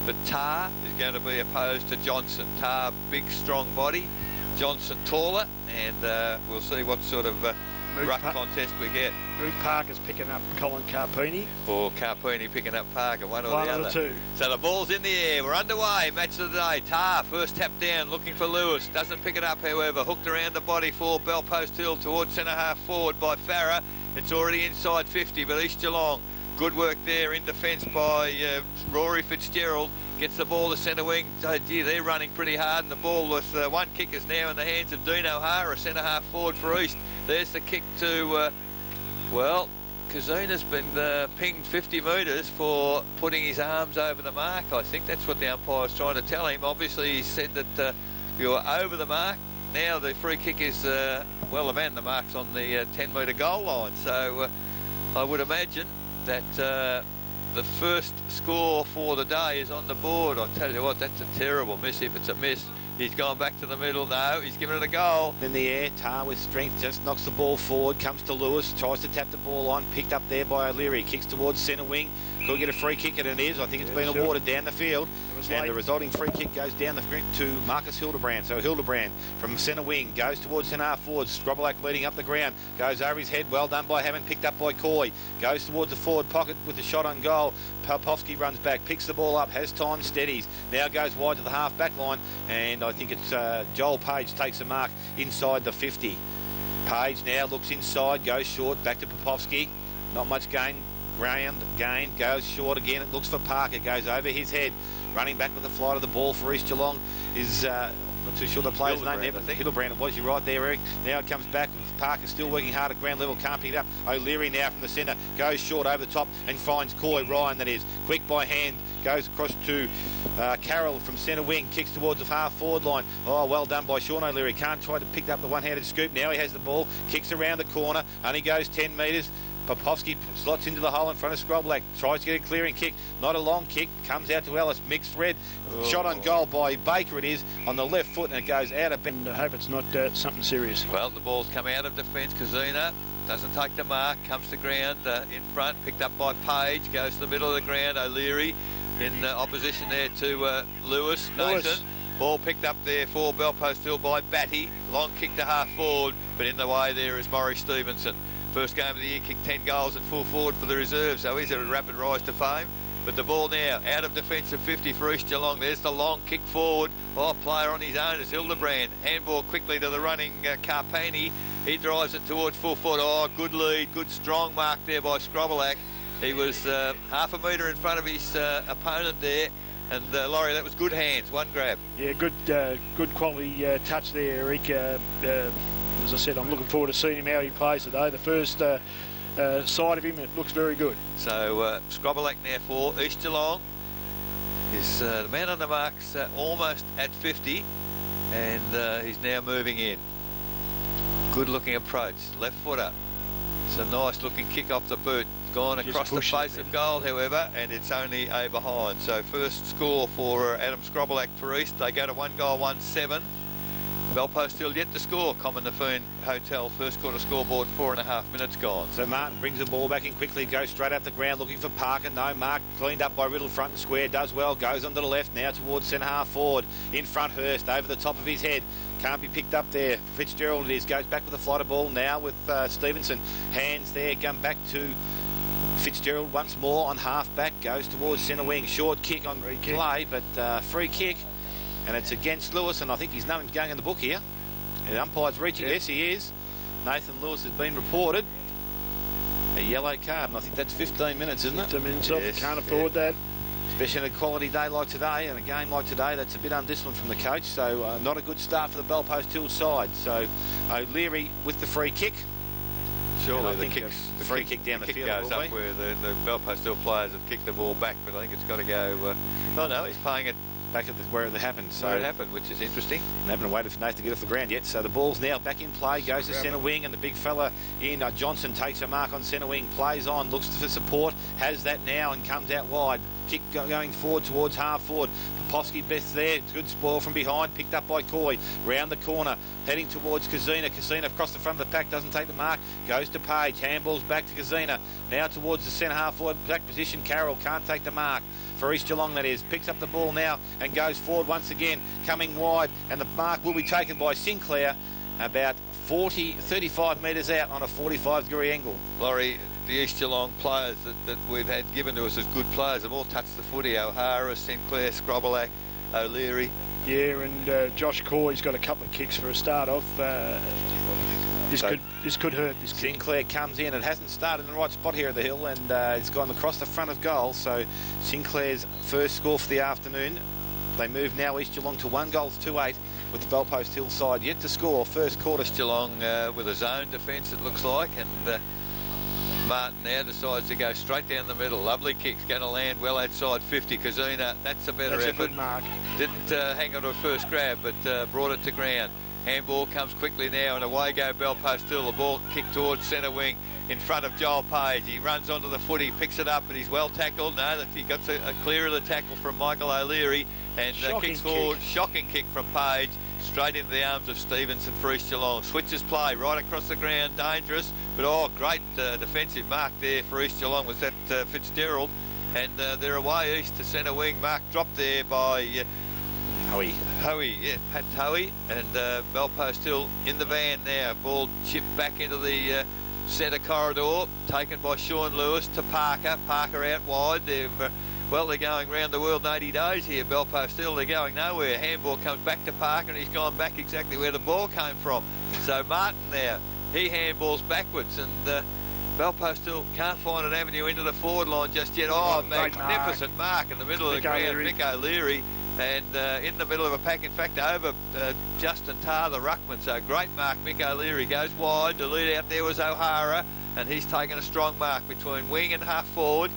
But Tar is going to be opposed to Johnson. Tar, big, strong body. Johnson, taller. And we'll see what sort of ruck contest we get. Luke Parker's picking up Colin Carpini. Or Carpini picking up Parker, one or the other. One or two. So the ball's in the air. We're underway. Match of the day. Tar, first tap down, looking for Lewis. Doesn't pick it up, however. Hooked around the body for Bell Post Hill towards centre-half forward by Farah. It's already inside 50, but East Geelong. Good work there in defence by Rory Fitzgerald. Gets the ball to centre wing. Oh, gee, they're running pretty hard, and the ball with one kick is now in the hands of Dean O'Hara, centre-half forward for East. There's the kick to, well, Kazuna's been pinged 50 metres for putting his arms over the mark. I think that's what the umpire's trying to tell him. Obviously, he said that you're over the mark. Now the free kick is, well, the man, the mark's on the 10-metre goal line. So I would imagine that the first score for the day is on the board. I tell you what, that's a terrible miss if it's a miss. He's gone back to the middle. No, he's given it a goal. In the air, Tar with strength just knocks the ball forward, comes to Lewis, tries to tap the ball on, picked up there by O'Leary, kicks towards centre wing. Could get a free kick, and it is. I think it's been awarded down the field. And the resulting free kick goes down the field to Marcus Hildebrand. So Hildebrand from centre wing goes towards centre-half forward. Scrobelack leading up the ground. Goes over his head. Well done by Hammond. Picked up by Coy. Goes towards the forward pocket with the shot on goal. Popovsky runs back. Picks the ball up. Has time. Steadies. Now goes wide to the half-back line. And I think it's Joel Page takes a mark inside the 50. Page now looks inside. Goes short. Back to Popovsky. Not much gain. Ground gain, goes short again. It looks for Parker, goes over his head. Running back with the flight of the ball for East Geelong is, not too sure the player's name there, but Hildebrand, it was. You're right there, Eric. Now it comes back with Parker still working hard at ground level, can't pick it up. O'Leary now from the centre, goes short over the top and finds Coy Ryan, that is. Quick by hand, goes across to Carroll from centre wing, kicks towards the half forward line. Oh, well done by Sean O'Leary. Can't try to pick up the one-handed scoop. Now he has the ball, kicks around the corner, only goes 10 metres. Popovsky slots into the hole in front of Scrobelack, tries to get a clearing kick, not a long kick, comes out to Ellis, mixed red, shot on goal by Baker it is, on the left foot, and it goes out of bend. I hope it's not something serious. Well, the ball's come out of defence. Kazuna doesn't take the mark, comes to ground in front, picked up by Page, goes to the middle of the ground. O'Leary in opposition there to Lewis. Nathan. Ball picked up there for Bell Post Hill by Batty. Long kick to half forward, but in the way there is Maury Stevenson. First game of the year, kicked 10 goals at full forward for the reserve, so he's a rapid rise to fame. But the ball now out of defensive 50 for East Geelong. There's the long kick forward. Oh, player on his own is Hildebrand. Handball quickly to the running Carpani. He drives it towards full foot. Oh, good lead, good strong mark there by Scrobelack. He was half a metre in front of his opponent there. And Laurie, that was good hands, one grab. Yeah, good quality touch there, Eric. As I said, I'm looking forward to seeing him how he plays today. The first side of him, it looks very good. So Scrobelack now for East Geelong. Is the man on the mark's almost at 50, and he's now moving in. Good looking approach, left footer. It's a nice looking kick off the boot. Gone across the face of goal, however, and it's only a behind. So first score for Adam Scrobelack for East. They go to 1-7. Bell Post Hill yet to score. Common Nafoon Hotel first quarter scoreboard, 4.5 minutes gone. So Martin brings the ball back in quickly, goes straight up the ground looking for Parker. No mark, cleaned up by Riddle front and square, does well, goes on to the left now towards centre half forward. In front Hurst, over the top of his head. Can't be picked up there. Fitzgerald it is, goes back with a flight of ball now with Stevenson. Hands there, come back to Fitzgerald once more on half back, goes towards centre wing. Short kick on play, but free kick. And it's against Lewis, and I think his name's going in the book here. And the umpire's reaching. Yes, he is. Nathan Lewis has been reported. A yellow card, and I think that's 15 minutes, isn't it? 15 minutes off. Can't afford that. Especially in a quality day like today, and a game like today, that's a bit undisciplined from the coach. So not a good start for the Bell Post Hill side. So O'Leary with the free kick. Surely the free kick down the field goes up where the Bell Post Hill players have kicked the ball back, but I think it's got to go. Oh no, he's playing it back at where it happened. So where it happened, which is interesting. They haven't waited for Nathan to get off the ground yet. So the ball's now back in play, goes to centre wing, and the big fella in Johnson takes a mark on centre wing, plays on, looks for support, has that now and comes out wide. kick going forward towards half forward. Poposky best there. Good spoil from behind. Picked up by Coy. Round the corner. Heading towards Kazina. Kazina across the front of the pack. Doesn't take the mark. Goes to Page. Handballs back to Kazina. Now towards the centre half forward back position. Carroll can't take the mark. For East Geelong, that is. Picks up the ball now and goes forward once again. Coming wide. And the mark will be taken by Sinclair. About 35 metres out on a 45-degree angle. Laurie, the East Geelong players that we've had given to us as good players have all touched the footy. O'Hara, Sinclair, Scrobelac, O'Leary. Yeah, and Josh Coy's got a couple of kicks for a start off. This could hurt. This Sinclair comes in. It hasn't started in the right spot here at the hill, and it's gone across the front of goal. So Sinclair's first score for the afternoon. They move now East Geelong to 1-2-8 with the Bellpost Hill side yet to score. First quarter, Geelong with a zone defence, it looks like, and Martin now decides to go straight down the middle. Lovely kicks, going to land well outside 50. Kazina, that's a better effort. A good mark. Didn't hang on to a first grab, but brought it to ground. Handball comes quickly now, and away go Bellpost Hill. The ball kicked towards centre wing in front of Joel Page. He runs onto the footy, picks it up, and he's well tackled. No, he got a clear of the tackle from Michael O'Leary, and kicks forward. Shocking kick from Page, straight into the arms of Stevenson for East Geelong. Switches play right across the ground, dangerous, but great defensive mark there for East Geelong was that Fitzgerald, and they're away east to centre wing. Mark dropped there by Hoey, yeah, Pat Hoey, and Bellpost Hill in the van now. Ball chipped back into the centre corridor, taken by Sean Lewis to Parker. Parker out wide. They're going round the world in 80 days here, Bellpost Hill. They're going nowhere. Handball comes back to Parker, and he's gone back exactly where the ball came from. So Martin now, he handballs backwards, and Bellpost Hill can't find an avenue into the forward line just yet. Magnificent mark in the middle of the ground. Mick O'Leary. And in the middle of a pack, in fact, over Justin Tarr, the ruckman. So great mark. Mick O'Leary goes wide. The lead out there was O'Hara, and he's taken a strong mark between wing and half forward.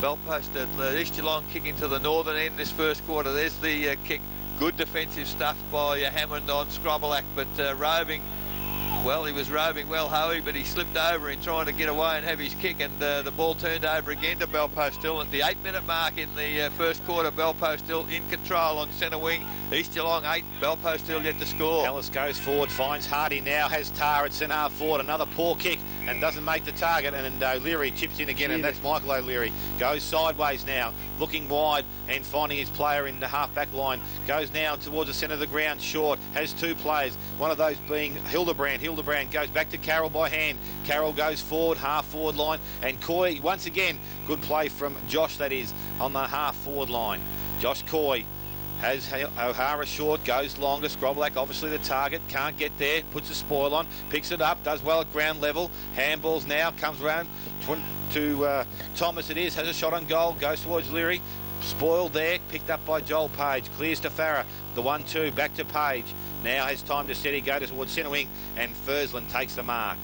Bellpost at East Geelong kicking to the northern end this first quarter. There's the kick. Good defensive stuff by Hammond on Scrobelac, but roving. Well, he was roving well, Hoey, but he slipped over in trying to get away and have his kick, and the ball turned over again to Bellpost Hill. At the 8-minute mark in the first quarter, Bellpost Hill in control on centre wing. East Geelong 8, Bellpost Hill yet to score. Ellis goes forward, finds Hardy now, has Tarr at centre half forward. Another poor kick and doesn't make the target, and O'Leary chips in again, and that's Michael O'Leary. Goes sideways now, looking wide and finding his player in the half-back line. Goes now towards the centre of the ground, short, has two players, one of those being Hildebrand. Hildebrand goes back to Carroll by hand. Carroll goes forward, half-forward line, and Coy, once again, good play from Josh, that is, on the half-forward line. Josh Coy has O'Hara short, goes longer. Scrobelac obviously the target, can't get there, puts a spoil on, picks it up, does well at ground level. Handballs now, comes around to Thomas, it is, has a shot on goal, goes towards Leary. Spoiled there, picked up by Joel Page, clears to Farah, the 1-2, back to Page. Now has time to steady, go towards centre wing, and Fursland takes the mark.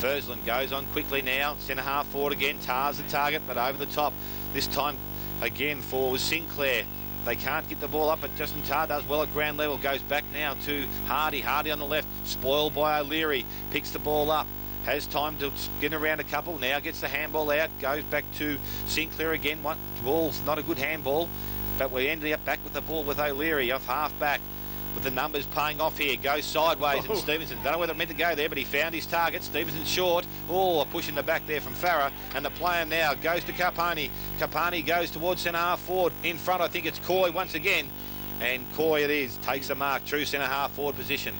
Fursland goes on quickly now, centre half forward again, Tar's the target, but over the top. This time again for Sinclair. They can't get the ball up, but Justin Tarr does well at ground level. Goes back now to Hardy. Hardy on the left, spoiled by O'Leary. Picks the ball up. Has time to get around a couple. Now gets the handball out. Goes back to Sinclair again. One ball's not a good handball, but we ended up back with the ball with O'Leary off half back. With the numbers paying off here, goes sideways, and Stevenson, don't know whether it meant to go there, but he found his target. Stevenson short, a push in the back there from Farah, and the player now goes to Carpani. Carpani goes towards centre half forward. In front, I think it's Coy once again, and Coy it is, takes the mark, true centre half forward position.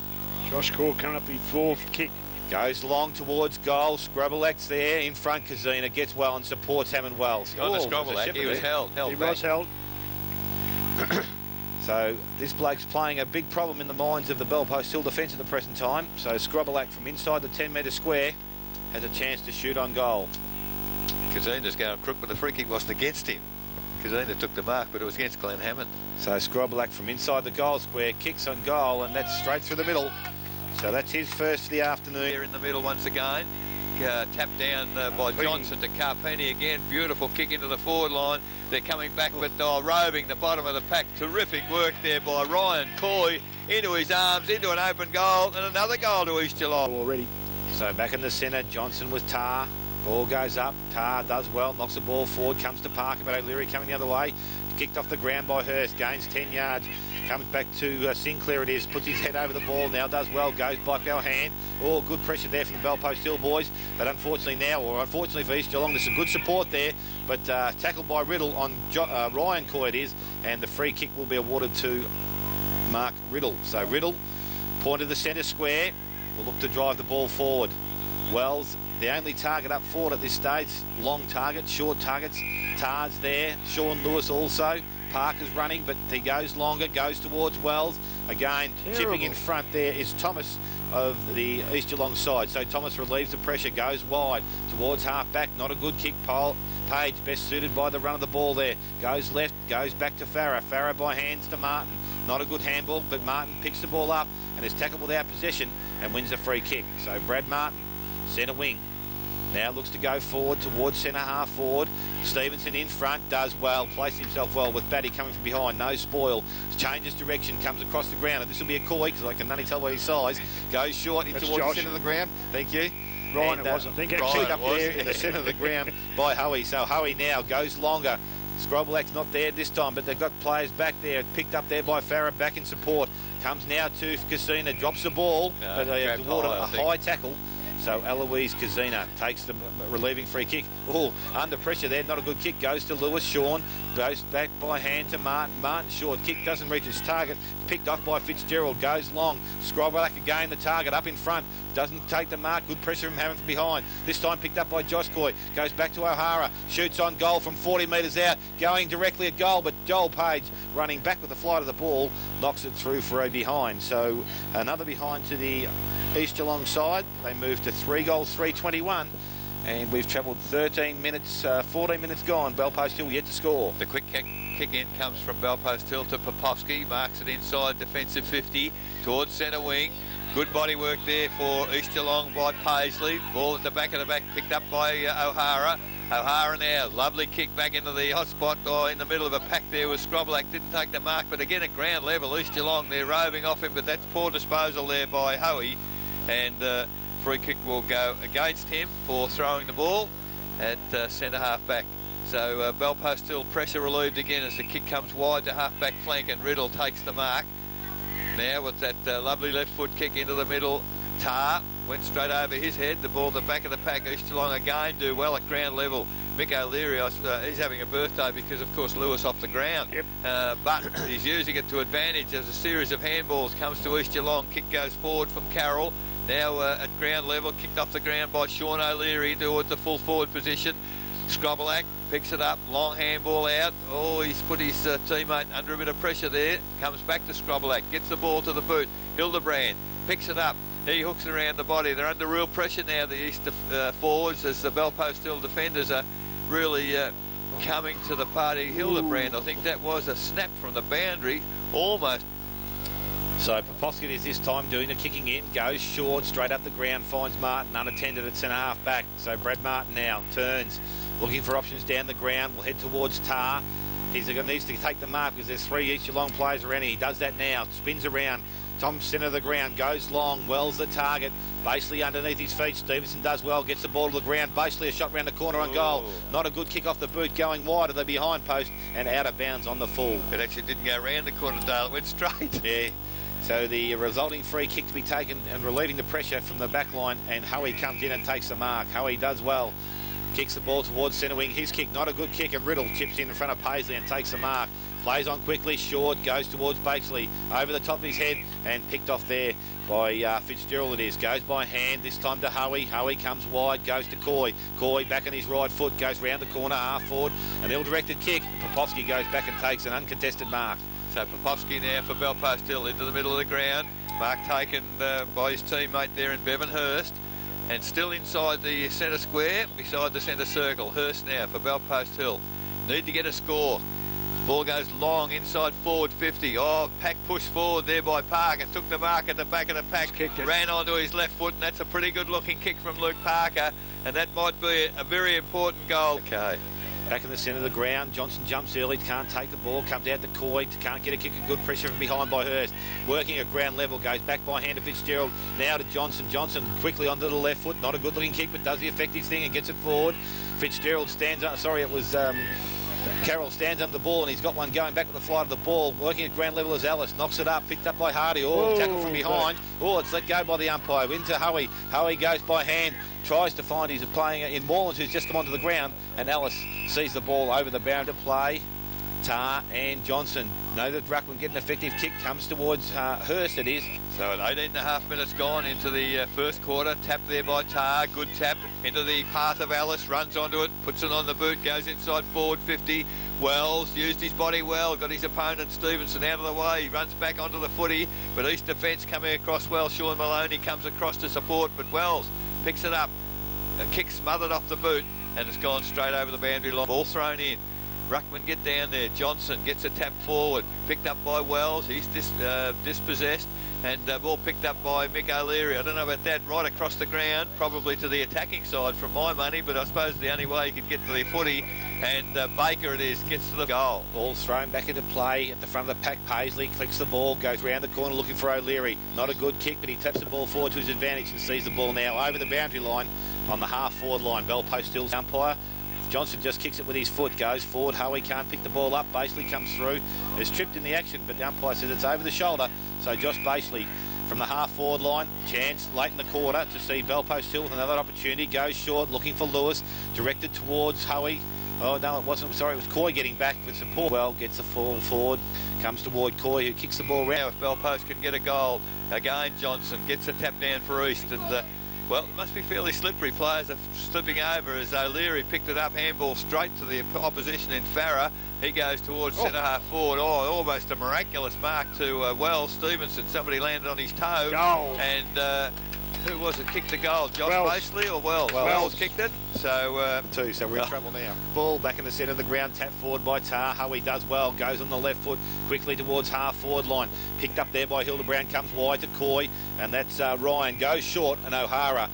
Josh Coy coming up in fourth kick. Goes long towards goal. Scrobelac's there in front. Kazina gets well and supports Hammond Wells. On the Scrobelac, he was held. He was held. So this bloke's playing a big problem in the minds of the Bellpost Hill defence at the present time. So Scrobelac from inside the 10-metre square has a chance to shoot on goal. Kazina's going crook, but the free kick wasn't against him. Kazina took the mark, but it was against Glenn Hammond. So Scrobelac from inside the goal square kicks on goal, and that's straight through the middle. So that's his first for the afternoon. Here in the middle once again. Tapped down by Johnson to Carpini again. Beautiful kick into the forward line. They're coming back, but roving the bottom of the pack. Terrific work there by Ryan Coy into his arms, into an open goal, and another goal to East Geelong. Already. So back in the centre, Johnson with Tarr. Ball goes up. Tar does well, knocks the ball forward, comes to Parker, but O'Leary coming the other way. Kicked off the ground by Hurst, gains 10 yards. Comes back to Sinclair it is, puts his head over the ball now, does well, goes by our hand. Oh, good pressure there from the Bellpost Hill boys, but unfortunately for East Geelong, there's some good support there, but tackled by Riddle on Ryan Coy it is, and the free kick will be awarded to Mark Riddle. So Riddle, point of the centre square, will look to drive the ball forward. Wells, the only target up forward at this stage, long target, short targets. Tar's there, Sean Lewis also. Parker's running, but he goes longer, goes towards Wells. Again, chipping in front there is Thomas of the East Geelong side. So Thomas relieves the pressure, goes wide towards half-back. Not a good kick. Page best suited by the run of the ball there. Goes left, goes back to Farah. Farah by hands to Martin. Not a good handball, but Martin picks the ball up and is tackled without possession and wins the free kick. So Brad Martin, centre wing. Now looks to go forward towards centre half forward. Stevenson in front, does well, places himself well with Batty coming from behind, no spoil. Changes direction, comes across the ground. And this will be a Coy because I can only tell by his size. Goes short in towards the centre of the ground. Thank you. Ryan, it was, I think. Kicked up there in the centre of the ground by Hoey. So Hoey now goes longer. Scrobelak's not there this time, but they've got players back there. Picked up there by Farah, back in support. Comes now to Casina, drops the ball, but they award a high tackle. So Eloise Kazina takes the relieving free kick. Oh, under pressure there, not a good kick. Goes to Lewis. Sean goes back by hand to Martin. Martin short kick, doesn't reach its target. Picked off by Fitzgerald, goes long. Scrobelak again, the target up in front. Doesn't take the mark, good pressure from having from behind. This time picked up by Josh Coy. Goes back to O'Hara, shoots on goal from 40 metres out, going directly at goal, but Joel Page running back with the flight of the ball, knocks it through for a behind. So another behind to the East Geelong side. They move to 3 goals, 3:21. And we've travelled 13 minutes, 14 minutes gone. Bellpost Hill yet to score. The quick kick in comes from Bellpost Hill to Popovski. Marks it inside defensive 50 towards centre wing. Good body work there for East Geelong by Paisley. Ball at the back of the back, picked up by O'Hara. O'Hara now, lovely kick back into the hot spot. In the middle of a pack there was Scrobelak, didn't take the mark, but again at ground level, East Geelong, they're roving off him, but that's poor disposal there by Hoey. And free kick will go against him for throwing the ball at centre half back. So Bellpost Hill pressure relieved again as the kick comes wide to half back flank and Riddle takes the mark. Now with that lovely left foot kick into the middle, Tar went straight over his head. The ball at the back of the pack. East Geelong again do well at ground level. Mick O'Leary, he's having a birthday because, of course, Lewis off the ground. Yep. But he's using it to advantage as a series of handballs comes to East Geelong. Kick goes forward from Carroll. Now at ground level, kicked off the ground by Sean O'Leary towards the full forward position. Scrobelak picks it up, long handball out. Oh, he's put his teammate under a bit of pressure there. Comes back to Scrobelak, gets the ball to the boot. Hildebrand picks it up. He hooks it around the body. They're under real pressure now, the East forwards, as the Bellpost Hill defenders are really coming to the party. Hildebrand, I think that was a snap from the boundary, almost. So Popovski is this time doing the kicking in, goes short, straight up the ground, finds Martin unattended at centre half back. So Brad Martin now turns, looking for options down the ground, will head towards Tar. He needs to take the mark because there's 3 East Geelong players around him. He does that now, spins around. Tom centre of the ground, goes long, Wells the target, basically underneath his feet. Stevenson does well, gets the ball to the ground, basically a shot round the corner on goal. Not a good kick off the boot, going wide of the behind post and out of bounds on the full. It actually didn't go round the corner, Dale, it went straight. Yeah. So the resulting free kick to be taken and relieving the pressure from the back line, and Hoey comes in and takes the mark. Hoey does well. Kicks the ball towards centre wing. His kick, not a good kick, and Riddle chips in front of Paisley and takes the mark. Plays on quickly, short, goes towards Bakesley, over the top of his head, and picked off there by Fitzgerald it is. Goes by hand, this time to Hoey. Hoey comes wide, goes to Coy. Coy back on his right foot, goes round the corner, half forward, an ill-directed kick. Popovski goes back and takes an uncontested mark. So Popovski now for Bellpost Hill into the middle of the ground. Mark taken by his teammate there in Bevan Hurst. And still inside the centre square, beside the centre circle. Hurst now for Bellpost Hill. Need to get a score. Ball goes long inside forward 50. Oh, pack pushed forward there by Parker. Took the mark at the back of the pack. Ran onto his left foot, and that's a pretty good looking kick from Luke Parker. And that might be a very important goal. Okay. Back in the centre of the ground, Johnson jumps early, can't take the ball, comes out to Coy, can't get a kick, a good pressure from behind by Hurst. Working at ground level, goes back by hand to Fitzgerald, now to Johnson. Johnson quickly onto the left foot, not a good looking kick, but does the effective thing and gets it forward. Fitzgerald stands up, sorry, it was Carroll stands under the ball and he's got one going back with the flight of the ball. Working at ground level as Ellis knocks it up, picked up by Hardy. Tackle from behind. It's let go by the umpire. Into Howie. Howie goes by hand, tries to find he's playing in Morelands, who's just come onto the ground, and Ellis sees the ball over the boundary to play. Tar and Johnson. Know that Ruck will get an effective kick, comes towards Hurst, it is. So at 18.5 minutes gone into the first quarter, tap there by Tar, good tap into the path of Ellis, runs onto it, puts it on the boot, goes inside forward 50. Wells used his body well, got his opponent Stevenson out of the way, he runs back onto the footy, but East defence coming across well. Sean Maloney comes across to support, but Wells picks it up, a kick smothered off the boot, and it's gone straight over the boundary line. Ball thrown in. Ruckman get down there. Johnson gets a tap forward. Picked up by Wells. He's dispossessed. And ball picked up by Mick O'Leary. I don't know about that. Right across the ground, probably to the attacking side from my money, but I suppose the only way he could get to the footy. And Baker it is, gets to the goal. Ball's thrown back into play at the front of the pack. Paisley clicks the ball, goes round the corner looking for O'Leary. Not a good kick, but he taps the ball forward to his advantage and sees the ball now over the boundary line on the half-forward line. Bell post still umpire. Johnson just kicks it with his foot, goes forward. Howie can't pick the ball up. Basely comes through. Is tripped in the action, but the umpire says it's over the shoulder. So Josh Basely from the half-forward line. Chance late in the quarter to see Belpost Hill with another opportunity. Goes short, looking for Lewis. Directed towards Howie. Oh, no, it wasn't. Sorry, it was Coy getting back with support. Well, gets the fall forward. Comes toward Coy, who kicks the ball round. Now, if Belpost can get a goal, again, Johnson gets a tap down for East. And well, it must be fairly slippery. Players are slipping over as O'Leary picked it up, handball straight to the opposition in Farah. He goes towards centre-half forward. Almost a miraculous mark to Wells. Stevenson, somebody landed on his toe. Goal. And who was it kicked the goal? Josh Basely or Wells? Wells kicked it. So so we're in trouble now. Ball back in the centre of the ground, tap forward by Tar. Howie does well, goes on the left foot quickly towards half-forward line. Picked up there by Hildebrand, comes wide to Coy, and that's Ryan. Goes short, and O'Hara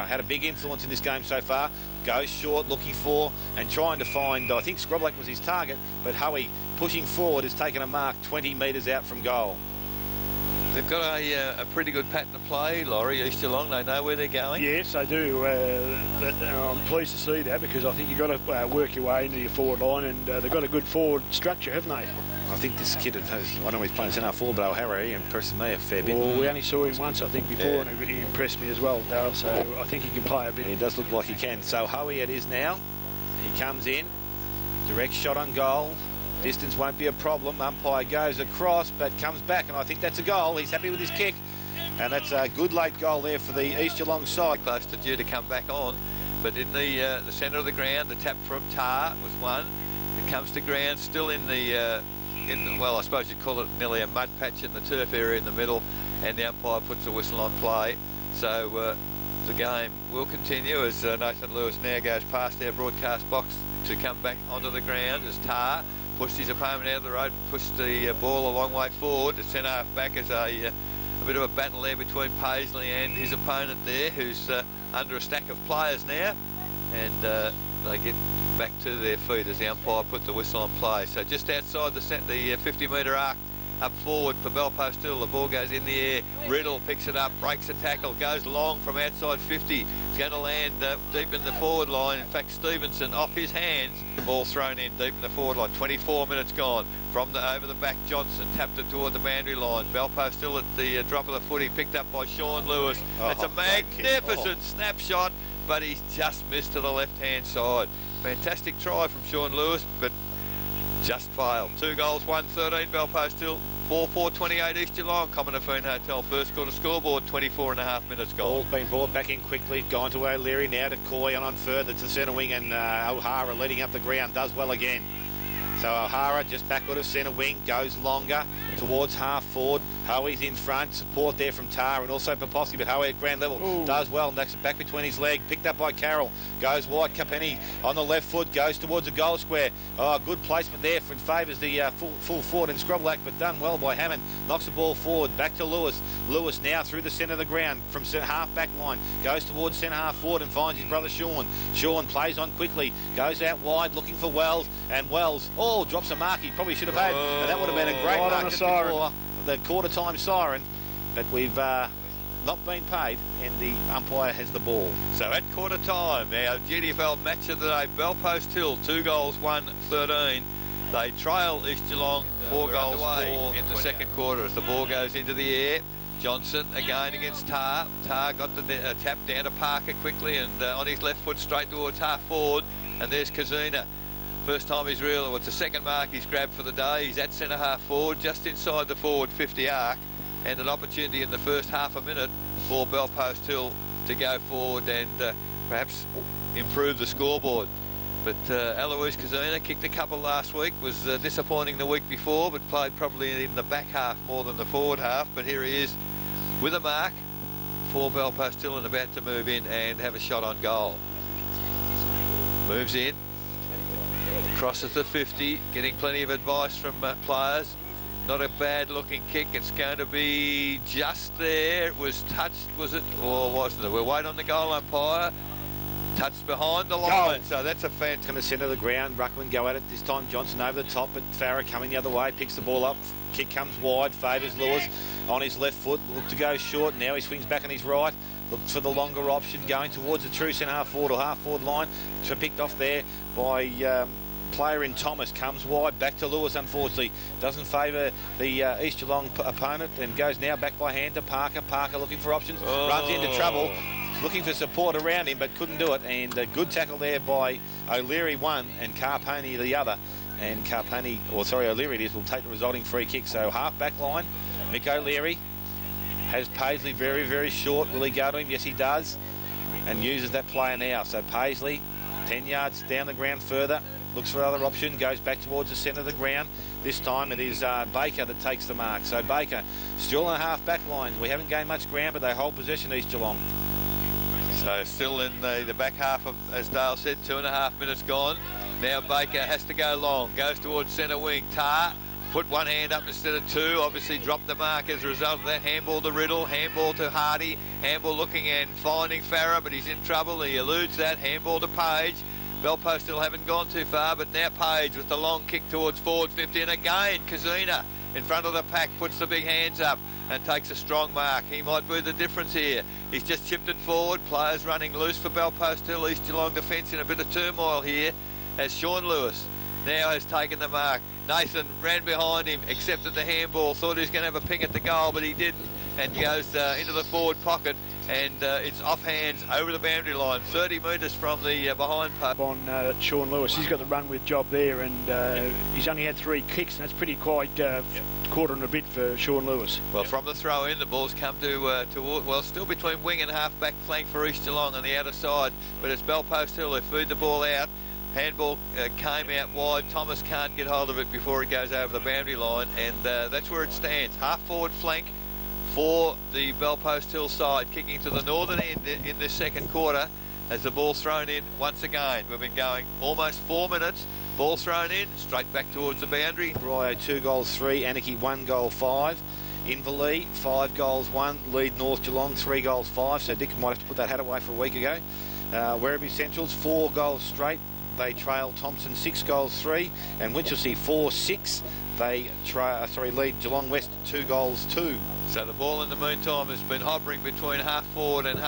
had a big influence in this game so far. Goes short, looking for and trying to find, I think Scroblack was his target, but Howie pushing forward has taken a mark 20 metres out from goal. They've got a pretty good pattern of play, Laurie, East Geelong. They know where they're going. Yes, they do. I'm pleased to see that, because I think you've got to work your way into your forward line, and they've got a good forward structure, haven't they? I think this kid has, I know he's playing centre forward, but O'Hara, he impressed me a fair bit. Well, we only saw him once, I think, before, and he impressed me as well, Dale, so I think he can play a bit. He does look like he can. So Howie it is now. He comes in, direct shot on goal. Distance won't be a problem. Umpire goes across, but comes back, and I think that's a goal. He's happy with his kick, and that's a good late goal there for the East Geelong side. Close to due to come back on, but in the centre of the ground, the tap from Tar was one. It comes to ground, still in the well, I suppose you'd call it nearly a mud patch in the turf area in the middle, and the umpire puts a whistle on play. So the game will continue as Nathan Lewis now goes past our broadcast box to come back onto the ground as Tar pushed his opponent out of the road, pushed the ball a long way forward. The centre back as a bit of a battle there between Paisley and his opponent there, who's under a stack of players now, and they get back to their feet as the umpire put the whistle on play. So just outside the 50-metre arc up forward for Belpost Hill, the ball goes in the air. Riddle picks it up, breaks a tackle, goes long from outside 50. It's going to land deep in the forward line. In fact, Stevenson off his hands. The ball thrown in deep in the forward line. 24 minutes gone. From over the back, Johnson tapped it toward the boundary line. Belpost Hill at the drop of the foot. Picked up by Sean Lewis. It's a magnificent snapshot, but he's just missed to the left-hand side. Fantastic try from Sean Lewis, but just failed. 2 goals, 1-13 Belpost Hill, 4-4-28 East Geelong. Commonafine Hotel first quarter scoreboard, 24.5 minutes gone. Ball's been brought back in quickly, gone to O'Leary, now to Coy and on further to centre wing, and O'Hara leading up the ground, does well again. So O'Hara just backward of centre wing, goes longer towards half forward. Hoey's in front, support there from Tar and also Popovsky, but Hoey at ground level does well, knocks it back between his leg, picked up by Carroll, goes wide, Capeni on the left foot, goes towards a goal square. Oh, good placement there for favours the full forward and Scroblack, but done well by Hammond, knocks the ball forward, back to Lewis. Lewis now through the centre of the ground from half back line, goes towards centre half forward and finds his brother Sean. Sean plays on quickly, goes out wide looking for Wells, and Wells, drops a mark he probably should have had, and that would have been a great mark just before the quarter time siren, but we've not been paid and the umpire has the ball. So at quarter time, our GDFL match of the day, Bellpost Hill 2 goals 1-13. They trail East Geelong 4 goals 4 in the second quarter as the ball goes into the air. Johnson again against Tar. Tar got the tap down to Parker quickly and on his left foot straight towards half forward, and there's Kazuna. First time he's real, it's the second mark he's grabbed for the day. He's at centre half forward, just inside the forward 50 arc, and an opportunity in the first half a minute for Bellpost Hill to go forward and perhaps improve the scoreboard. But Alois Kazuna kicked a couple last week, was disappointing the week before, but played probably in the back half more than the forward half. But here he is with a mark for Bellpost Hill and about to move in and have a shot on goal. Moves in. Crosses the 50, getting plenty of advice from players. Not a bad looking kick. It's going to be just there. It was touched, was it? Or wasn't it? We'll wait on the goal umpire. Touched behind the line. So that's a fantastic. Going to centre the ground. Ruckman go at it this time. Johnson over the top, but Farah coming the other way. Picks the ball up. Kick comes wide. Favours Lewis on his left foot. Look to go short. Now he swings back on his right. Looks for the longer option, going towards the true centre half forward or half forward line. So picked off there by player in Thomas, comes wide, back to Lewis, unfortunately. Doesn't favour the East Geelong opponent and goes now back by hand to Parker. Parker looking for options, runs into trouble, looking for support around him, but couldn't do it. And a good tackle there by O'Leary one and Carponi the other. And O'Leary it is, will take the resulting free kick. So half back line, Mick O'Leary has Paisley very, very short. Will he go to him? Yes, he does. And uses that player now. So Paisley, 10 yards down the ground further. Looks for another option, goes back towards the centre of the ground. This time it is Baker that takes the mark. So Baker still on half back lines. We haven't gained much ground, but they hold possession, East Geelong. So still in the back half of, as Dale said, 2.5 minutes gone. Now Baker has to go long, goes towards centre wing. Tar put one hand up instead of two, obviously dropped the mark as a result of that. Handball to Riddle, handball to Hardy. Handball looking and finding Farah, but he's in trouble. He eludes that. Handball to Page. Bellpost still haven't gone too far, but now Page with the long kick towards forward 50, and again Kazuna in front of the pack puts the big hands up and takes a strong mark. He might be the difference here. He's just chipped it forward. Players running loose for Bellpost Hill. East Geelong defence in a bit of turmoil here as Sean Lewis now has taken the mark. Nathan ran behind him, accepted the handball, thought he was going to have a ping at the goal, but he didn't, and goes into the forward pocket, and it's off hands over the boundary line, 30 metres from the behind post. On Sean Lewis, he's got the run with job there, and he's only had 3 kicks, and that's pretty quite quarter and a bit for Sean Lewis. Well, from the throw in, the ball's come to still between wing and half back flank for East Geelong on the outer side, but it's Bellpost Hill who feed the ball out. Handball came out wide. Thomas can't get hold of it before it goes over the boundary line, and that's where it stands. Half forward flank for the Bellpost Hill side, kicking to the northern end in this second quarter as the ball's thrown in once again. We've been going almost 4 minutes. Ball thrown in, straight back towards the boundary. Rio 2 goals 3, Anarchy 1 goal 5. Inverleigh 5 goals 1, lead North Geelong 3 goals 5. So Dick might have to put that hat away for a week ago. Werribee Centrals 4 goals straight. They trail Thompson 6 goals 3, and Winchelsea 4-6. They lead Geelong West 2 goals 2. So the ball in the meantime has been hovering between half forward, and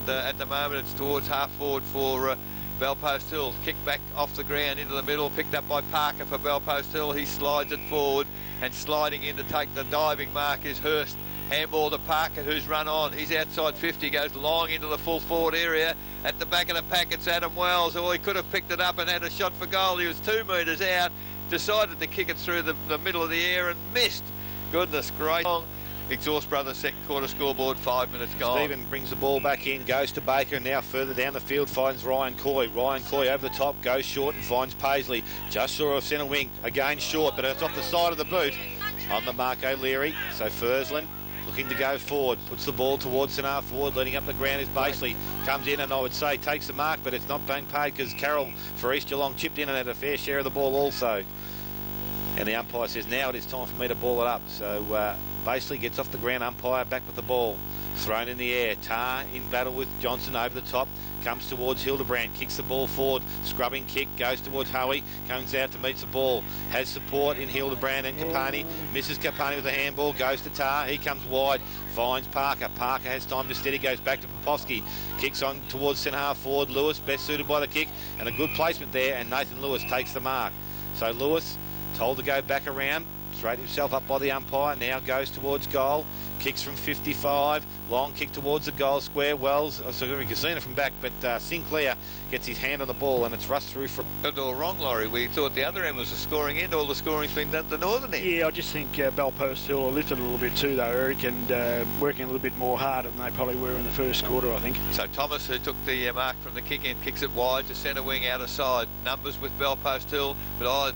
at the moment it's towards half forward for Bellpost Hill. Kicked back off the ground into the middle, picked up by Parker for Bellpost Hill. He slides it forward, and sliding in to take the diving mark is Hurst. Handball to Parker, who's run on. He's outside 50, goes long into the full forward area. At the back of the pack, it's Adam Wells. He could have picked it up and had a shot for goal. He was 2 metres out, decided to kick it through the middle of the air and missed. Goodness gracious. Exhaust Brothers second quarter scoreboard, 5 minutes gone. Stephen brings the ball back in, goes to Baker, and now further down the field finds Ryan Coy. Ryan Coy over the top, goes short and finds Paisley. Just short of centre wing, again short, but it's off the side of the boot. On the mark, O'Leary. So Fursland looking to go forward, puts the ball towards centre half forward, leading up the ground is Baseley. Comes in and I would say takes the mark, but it's not being paid because Carroll for East Geelong chipped in and had a fair share of the ball also. And the umpire says now it is time for me to ball it up. So Baseley gets off the ground, umpire back with the ball. Thrown in the air. Tar in battle with Johnson over the top. Comes towards Hildebrand, kicks the ball forward, scrubbing kick, goes towards Howie, comes out to meet the ball, has support in Hildebrand and Capani, misses Capani with a handball, goes to Tar, he comes wide, finds Parker, Parker has time to steady, goes back to Popovsky, kicks on towards centre half forward, Lewis, best suited by the kick, and a good placement there, and Nathan Lewis takes the mark. So Lewis, told to go back around, straight himself up by the umpire, now goes towards goal, kicks from 55, long kick towards the goal square. Wells, so you can see it from back, but Sinclair gets his hand on the ball and it's rushed through from... All wrong, Laurie. We thought the other end was the scoring end. All the scoring's been done at the northern end. Yeah, I just think Belpost Hill are lifted a little bit too, though, Eric, and working a little bit more harder than they probably were in the first quarter, I think. So Thomas, who took the mark from the kick in, kicks it wide to centre wing out of side. Numbers with Belpost Hill, but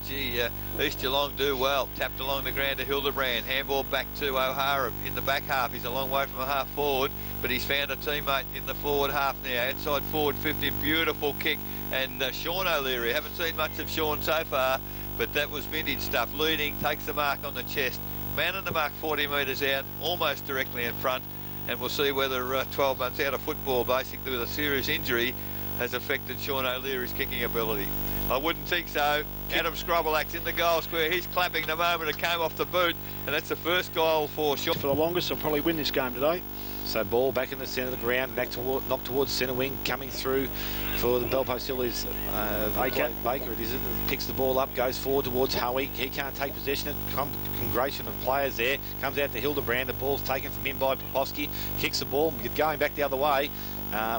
East Geelong do well. Tapped along the ground to Hildebrand. Handball back to O'Hara in the back half. He's a long way from a half forward, but he's found a teammate in the forward half now. Outside forward 50, beautiful kick. And Sean O'Leary, haven't seen much of Sean so far, but that was vintage stuff. Leading, takes the mark on the chest. Man on the mark 40 metres out, almost directly in front. And we'll see whether 12 months out of football, basically with a serious injury, has affected Sean O'Leary's kicking ability. I wouldn't think so. Adam Scrobelak's in the goal square. He's clapping the moment it came off the boot, and that's the first goal for Sean. For the longest, they'll probably win this game today. So ball back in the centre of the ground, knocked towards centre wing, coming through for the Belpost Hill is Baker. It is, picks the ball up, goes forward towards Howie. He can't take possession. Congregation of players there. Comes out to Hildebrand. The ball's taken from him by Popovsky. Kicks the ball, going back the other way.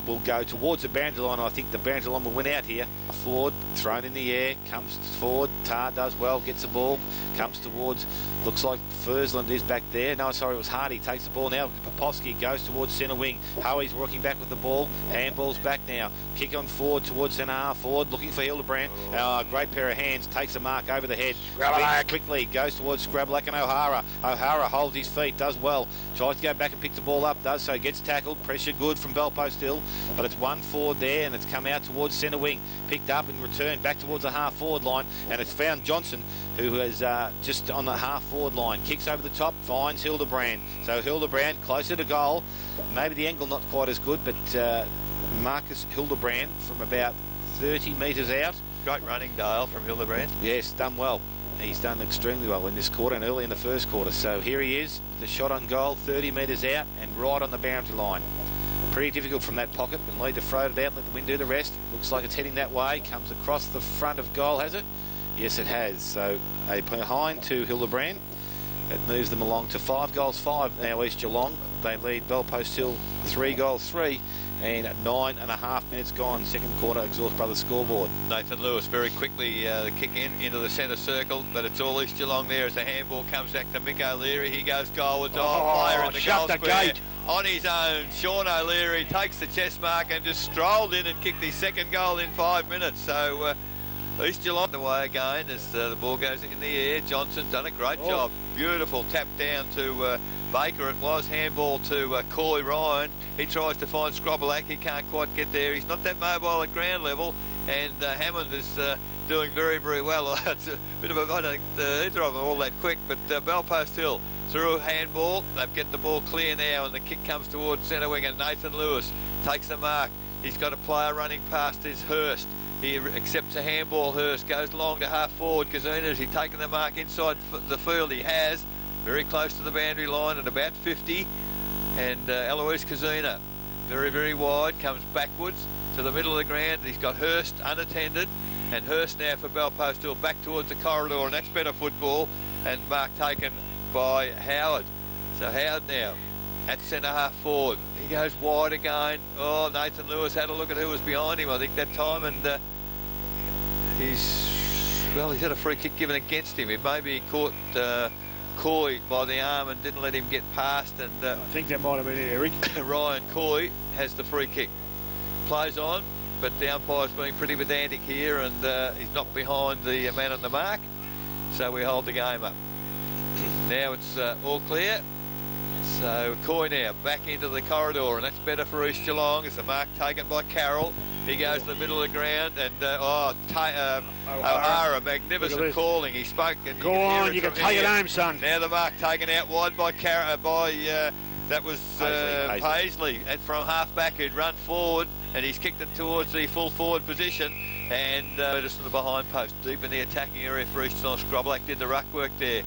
Will go towards the boundary line. I think the boundary line will win out here. Forward, thrown in the air, comes forward. Tar does well, gets the ball, comes towards, looks like Fursland is back there. No, sorry, it was Hardy. Takes the ball now. Popovsky goes towards centre wing. Howie's working back with the ball. Handball's back now. Kick on forward towards centre half forward, looking for Hildebrand. Great pair of hands, takes the mark over the head. Quickly goes towards Scrablack and O'Hara. O'Hara holds his feet, does well. Tries to go back and pick the ball up, does so, gets tackled. Pressure good from Belpost Hill, but it's one forward there and it's come out towards centre wing. Picked up and returned back towards the half forward line, and it's found Johnson, who is just on the half forward line. Kicks over the top, finds Hildebrand. So Hildebrand closer to goal. Maybe the angle not quite as good, but Marcus Hildebrand from about 30 metres out. Great running, Dale, from Hildebrand. Yes, done well. He's done extremely well in this quarter and early in the first quarter. So here he is, the shot on goal, 30 metres out and right on the boundary line. Pretty difficult from that pocket. Can lead to throw it out, let the wind do the rest. Looks like it's heading that way. Comes across the front of goal, has it? Yes, it has. So a behind to Hildebrand. It moves them along to 5 goals 5 now, East Geelong. They lead Belpost Hill 3 goals 3. And 9.5 minutes gone, second quarter, Exhaust Brothers scoreboard. Nathan Lewis very quickly the kick into the centre circle, but it's all East Geelong there as the handball comes back to Mick O'Leary. He goes goal with player in the goal square. Gate. On his own, Sean O'Leary takes the chest mark and just strolled in and kicked his second goal in 5 minutes. So East Geelong the way again as the ball goes in the air. Johnson's done a great job. Beautiful tap down to Baker. It was handball to Coy Ryan. He tries to find Scrobelack. He can't quite get there. He's not that mobile at ground level. And Hammond is doing very, very well. It's a bit of a, I don't think either of them are all that quick, but Belpost Hill through a handball. They've get the ball clear now, and the kick comes towards centre wing, and Nathan Lewis takes the mark. He's got a player running past his Hurst. He accepts a handball. Hurst goes long to half forward. Kazuna, has he taken the mark inside the field? He has. Very close to the boundary line at about 50. And Eloise Kazuna, very, very wide, comes backwards to the middle of the ground. He's got Hurst unattended. And Hurst now for Belpost Hill back towards the corridor, and that's better football. And mark taken by Howard. So Howard now at centre half forward. He goes wide again. Oh, Nathan Lewis had a look at who was behind him, I think, that time, and he's had a free kick given against him. It maybe caught Coy by the arm and didn't let him get past, and I think that might have been it, Eric. Ryan Coy has the free kick. Plays on, but the umpire's being pretty pedantic here, and he's not behind the man on the mark, so we hold the game up. Now it's all clear. So Coy now back into the corridor, and that's better for East Geelong. It's a mark taken by Carroll. He goes to the middle of the ground, and O'Hara, magnificent calling. He spoke, and go on, you can take it home, son. Now the mark taken out wide by that was Paisley from half back, who'd run forward, and he's kicked it towards the full forward position, and just in the behind post, deep in the attacking area for East Geelong. Scroblack did the ruck work there.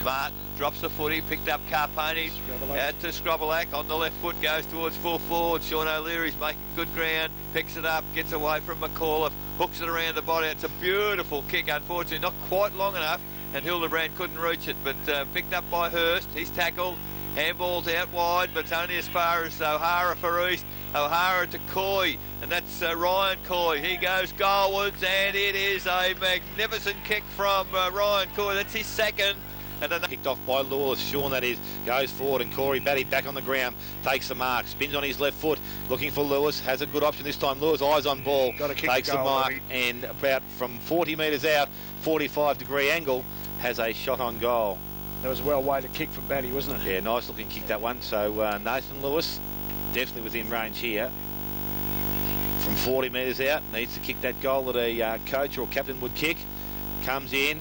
Martin drops the footy, picked up Carponi, out to Scroblack, on the left foot, goes towards full forward. Sean O'Leary's making good ground, picks it up, gets away from McAuliffe, hooks it around the body. It's a beautiful kick, unfortunately not quite long enough, and Hildebrand couldn't reach it, but picked up by Hurst. He's tackled, handball's out wide, but it's only as far as O'Hara for East. O'Hara to Coy, and that's Ryan Coy. He goes goalwards, and it is a magnificent kick from Ryan Coy. That's his second. And then kicked off by Lawless. Sean, that is, goes forward, and Corey Batty back on the ground, takes the mark, spins on his left foot, looking for Lewis, has a good option this time. Lewis, eyes on ball, takes the mark, and about from 40 metres out, 45-degree angle, has a shot on goal. That was a well-weighted kick from Batty, wasn't it? Yeah, nice looking kick, that one. So Nathan Lewis, definitely within range here. From 40 metres out, needs to kick that goal that a coach or captain would kick. Comes in.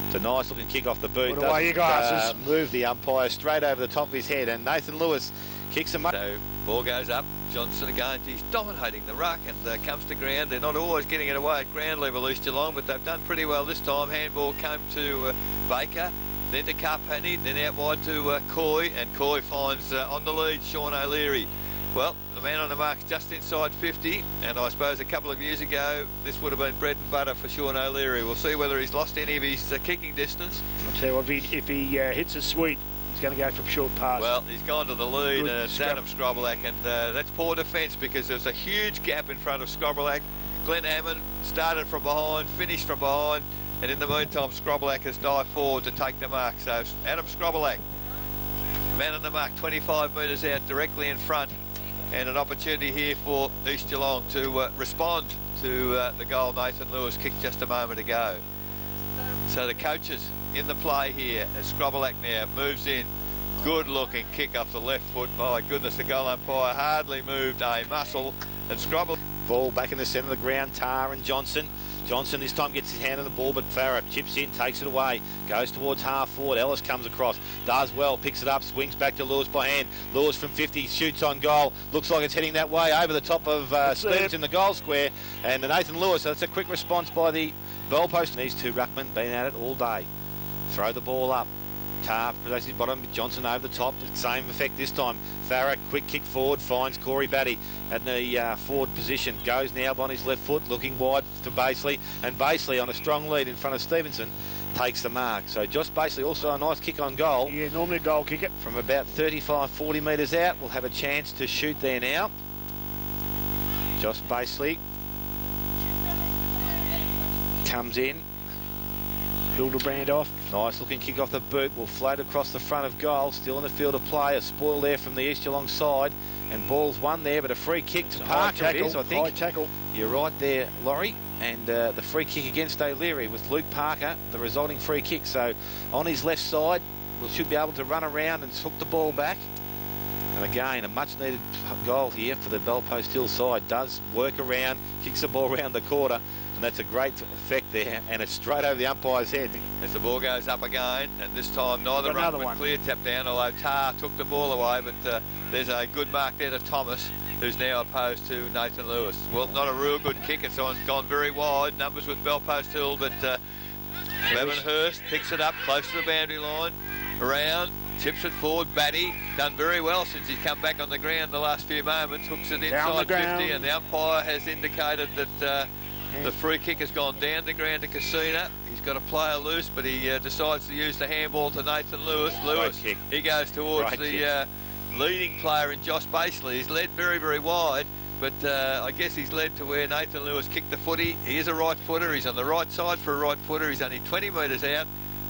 It's a nice looking kick off the boot. Put away your glasses. Move the umpire straight over the top of his head, and Nathan Lewis kicks him. So ball goes up. Johnson again, he's dominating the ruck, and comes to ground. They're not always getting it away at ground level, East Geelong, but they've done pretty well this time. Handball came to Baker, then to Carpenny, then out wide to Coy, and Coy finds on the lead Sean O'Leary. Well, the man on the mark's just inside 50, and I suppose a couple of years ago this would have been bread and butter for Sean O'Leary. We'll see whether he's lost any of his kicking distance. I'll tell you what, if he hits a sweet, he's going to go for short pass. Well, he's gone to the lead, Adam Scroblack, and that's poor defence, because there's a huge gap in front of Scroblack. Glenn Hammond started from behind, finished from behind, and in the meantime Scroblack has dived forward to take the mark. So Adam Scroblack, man on the mark, 25 metres out, directly in front. And an opportunity here for East Geelong to respond to the goal Nathan Lewis kicked just a moment ago. So the coaches in the play here, as Scroblack now moves in. Good looking kick off the left foot. My goodness, the goal umpire hardly moved a muscle. And Scroblack. Ball back in the centre of the ground, Tar and Johnson. Johnson this time gets his hand on the ball, but Farah chips in, takes it away, goes towards half forward. Ellis comes across, does well, picks it up, swings back to Lewis by hand. Lewis from 50 shoots on goal. Looks like it's heading that way over the top of Stevens in the goal square. And Nathan Lewis, so that's a quick response by the bell post. These two ruckmen been at it all day. Throw the ball up. Tar places his bottom, Johnson over the top. Same effect this time. Farah, quick kick forward, finds Corey Batty at the forward position. Goes now on his left foot, looking wide to Baseley. And Baseley on a strong lead in front of Stevenson takes the mark. So Josh Baseley also a nice kick on goal. Yeah, normally a goal kicker. From about 35, 40 metres out. We'll have a chance to shoot there now. Josh Baseley comes in. Hildebrand off. Nice looking kick off the boot. Will float across the front of goal. Still in the field of play. A spoil there from the East Geelong side. And ball's one there, but a free kick to Parker it is, I think. High tackle. You're right there, Laurie. And the free kick against O'Leary with Luke Parker, the resulting free kick. So on his left side, we should be able to run around and hook the ball back. And again, a much needed goal here for the Bellpost Hill side. Does work around, kicks the ball around the quarter. And that's a great effect there, and it's straight over the umpire's head. As the ball goes up again, and this time neither ruckman clear tap down, although Tar took the ball away, but there's a good mark there to Thomas, who's now opposed to Nathan Lewis. Well, not a real good kick, it's gone very wide, numbers with Bellpost Hill, but Bevan Hurst picks it up close to the boundary line, around, chips it forward. Batty done very well since he's come back on the ground the last few moments, hooks it inside 50, and the umpire has indicated that the free kick has gone down the ground to Casina. He's got a player loose, but he decides to use the handball to Nathan Lewis. Lewis, he goes towards the leading player in Josh Baseley. He's led very, very wide, but I guess he's led to where Nathan Lewis kicked the footy. He is a right footer. He's on the right side for a right footer. He's only 20 metres out.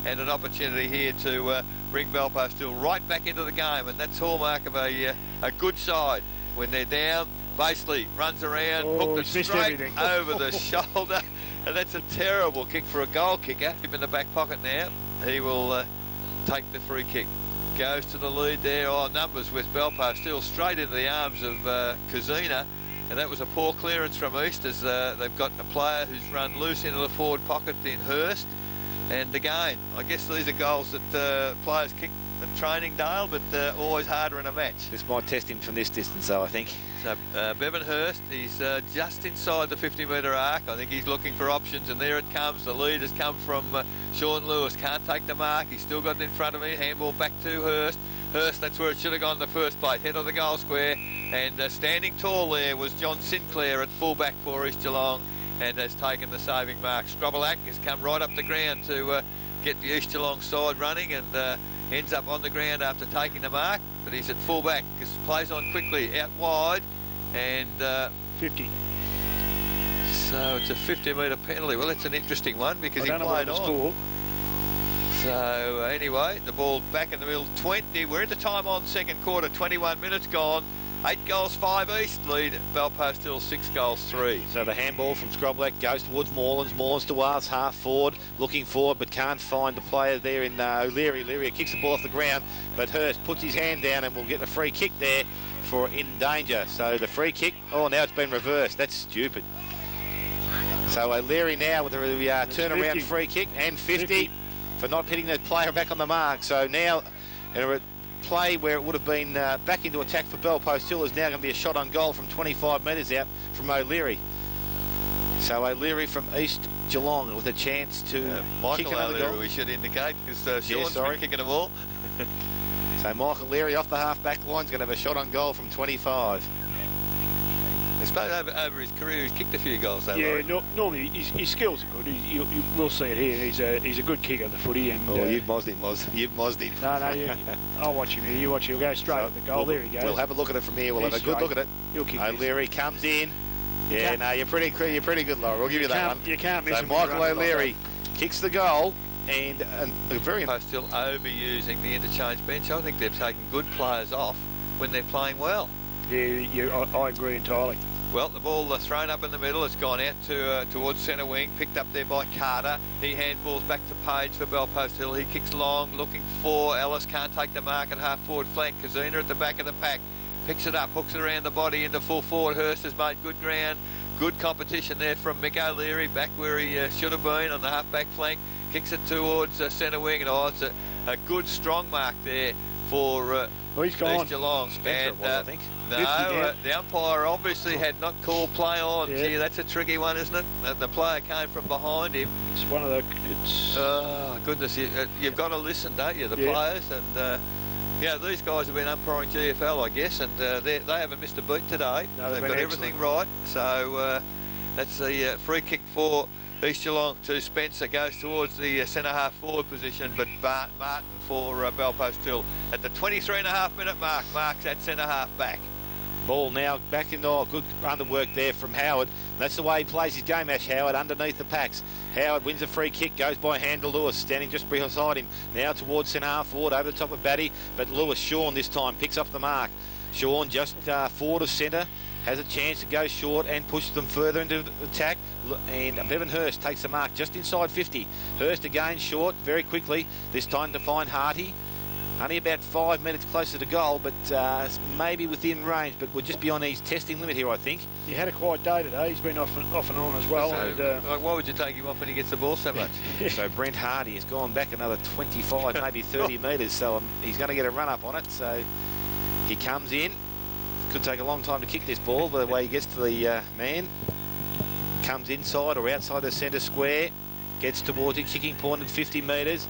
and an opportunity here to bring Belpostill right back into the game, and that's hallmark of a good side. When they're down, basically runs around, hooked it straight over the shoulder, and that's a terrible kick for a goal kicker. Him in the back pocket now. He will take the free kick. Goes to the lead there. Oh, numbers with Belpostill straight into the arms of Kazina, and that was a poor clearance from East, as they've got a player who's run loose into the forward pocket in Hurst. And again, I guess these are goals that players kick at training, Dale, but always harder in a match. This might test him from this distance, though, I think. So Bevan Hurst, he's just inside the 50-metre arc. I think he's looking for options, and there it comes. The lead has come from Sean Lewis. Can't take the mark. He's still got it in front of me. Handball back to Hurst. Hurst, that's where it should have gone in the first place. Head of the goal square. And standing tall there was John Sinclair at fullback for East Geelong, and has taken the saving mark. Scrobelac has come right up the ground to get the East Geelong side running, and ends up on the ground after taking the mark, but he's at fullback because plays on quickly out wide, and 50. So it's a 50-metre penalty. Well, it's an interesting one because he played on. So anyway, the ball back in the middle. 20. We're into time on second quarter. 21 minutes gone. 8 goals, 5 East lead. Belpostill 6 goals, 3. So the handball from Scrobelac goes towards Morelands. Morelands to Wales, half forward, looking forward, but can't find the player there in O'Leary. Leary kicks the ball off the ground, but Hurst puts his hand down and will get a free kick there for in danger. So the free kick, oh, now it's been reversed. That's stupid. So O'Leary now with the turnaround free kick, and 50 for not hitting the player back on the mark. So now play where it would have been back into attack for Belpostill is now going to be a shot on goal from 25 metres out from O'Leary. So O'Leary from East Geelong with a chance to kick another goal. We should indicate, because Sean's been kicking them all. So Michael Leary off the half-back line is going to have a shot on goal from 25. I suppose over his career he's kicked a few goals though. Yeah, normally his skills are good. You will see it here. He's a good kicker of the footy. And you've mozzed him, Loz. You've mozzed him. No, I'll watch him here. You watch him. He'll go straight at the goal. There he goes. We'll have a look at it from here. We'll have a good look at it. He'll kick O'Leary comes in. Yeah, no, you're pretty good, Laura. We'll give you that one. You can't miss him. So Michael O'Leary kicks the goal, and a very still overusing the interchange bench. I think they've taken good players off when they're playing well. Yeah, I agree entirely. Well, the ball thrown up in the middle. It's gone out towards centre wing, picked up there by Carter. He handballs back to Page for Belpostill. He kicks long, looking for Ellis. Can't take the mark at half forward flank. Kazina at the back of the pack. Picks it up, hooks it around the body into full forward. Hurst has made good ground. Good competition there from Mick O'Leary, back where he should have been on the half-back flank. Kicks it towards centre wing, and it's a good strong mark there for East Geelong. Spencer, I think. No, the umpire obviously had not called play on. Yeah. Gee, that's a tricky one, isn't it? The player came from behind him. It's one of the... Oh, goodness. You've got to listen, don't you, the players? And, these guys have been umpiring GFL, I guess, and they haven't missed a beat today. No, they've got everything right. So that's the free kick for East Geelong to Spencer. Goes towards the centre-half forward position, but Martin for Belpostill at the 23.5-minute mark. Marks at centre-half back. Ball now back into good underwork there from Howard. That's the way he plays his game, Ash Howard, underneath the packs. Howard wins a free kick, goes by Handel Lewis, standing just beside him. Now towards centre-half forward, over the top of Batty, but Lewis, Sean this time, picks up the mark. Sean just forward of centre, has a chance to go short and push them further into attack, and Bevan Hurst takes the mark just inside 50. Hurst again short very quickly, this time to find Harty. Only about 5 minutes closer to goal, but maybe within range, but we're just beyond his testing limit here, I think. He had a quiet day today. He's been off and on as well. So, why would you take him off when he gets the ball so much? So Brent Hardy has gone back another 25, maybe 30 metres, so he's going to get a run up on it. So he comes in. Could take a long time to kick this ball, but the way he gets to the man. Comes inside or outside the centre square. Gets towards it, kicking point at 50 metres.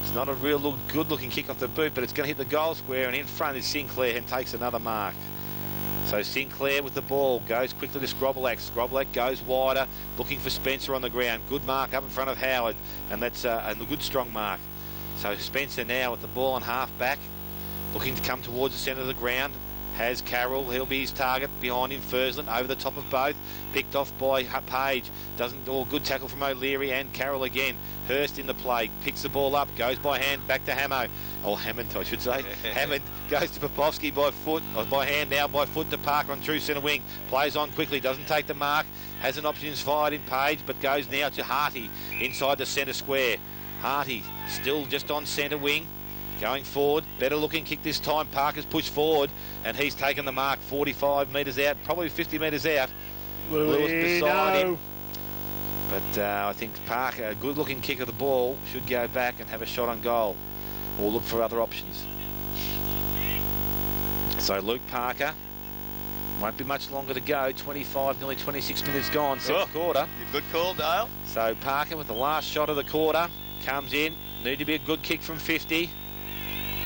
It's not a real good-looking kick off the boot, but it's going to hit the goal square, and in front is Sinclair and takes another mark. So Sinclair with the ball goes quickly to Scrobelac. Scrobelac goes wider, looking for Spencer on the ground. Good mark up in front of Howard, and that's a good strong mark. So Spencer now with the ball on half back, looking to come towards the centre of the ground. has Carroll. He'll be his target. Behind him, Fursland over the top of both. Picked off by Page. Good tackle from O'Leary and Carroll again. Hurst in the play. Picks the ball up. Goes by hand back to Hamo. Or Hammond, I should say. Hammond goes to Popovsky by foot. Or by hand now by foot to Parker on true centre wing. Plays on quickly. Doesn't take the mark. Has an option fired in Page. But goes now to Harty inside the centre square. Harty still just on centre wing. Going forward, better looking kick this time. Parker's pushed forward and he's taken the mark 45 metres out, probably 50 metres out. Lewis beside him. But I think Parker, a good looking kick of the ball, should go back and have a shot on goal or look for other options. So Luke Parker, won't be much longer to go. 25, nearly 26 minutes gone, second quarter. Good call, Dale. So Parker with the last shot of the quarter comes in. Need to be a good kick from 50.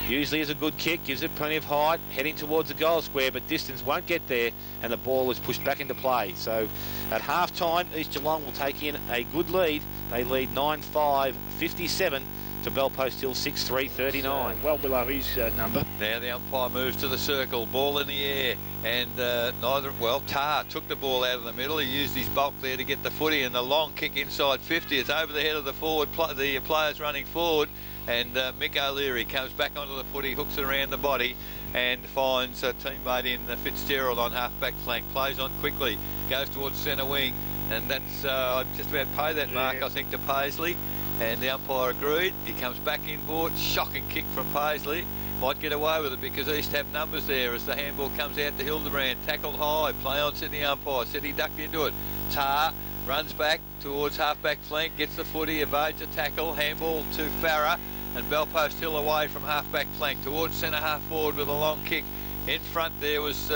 Usually is a good kick, gives it plenty of height, heading towards the goal square, but distance won't get there, and the ball is pushed back into play. So at half-time, East Geelong will take in a good lead. They lead 9-5, 57 to Bellpost Hill 6-3, 39. Well below his number. Now the umpire moves to the circle, ball in the air, and Tar took the ball out of the middle. He used his bulk there to get the footy, and the long kick inside 50. It's over the head of the forward, the players running forward. And Mick O'Leary comes back onto the footy, hooks it around the body and finds a teammate in Fitzgerald on half-back flank. Plays on quickly, goes towards centre wing, and that's I'd just about pay that mark, I think, to Paisley. And the umpire agreed. He comes back inboard, shocking kick from Paisley. Might get away with it because East have numbers there as the handball comes out to Hildebrand. Tackled high, play on, said the umpire. Said he ducked into it. Tar runs back towards half-back flank, gets the footy, evades a tackle, handball to Farah. And Bellpost Hill away from half-back flank towards centre-half forward with a long kick. In front there was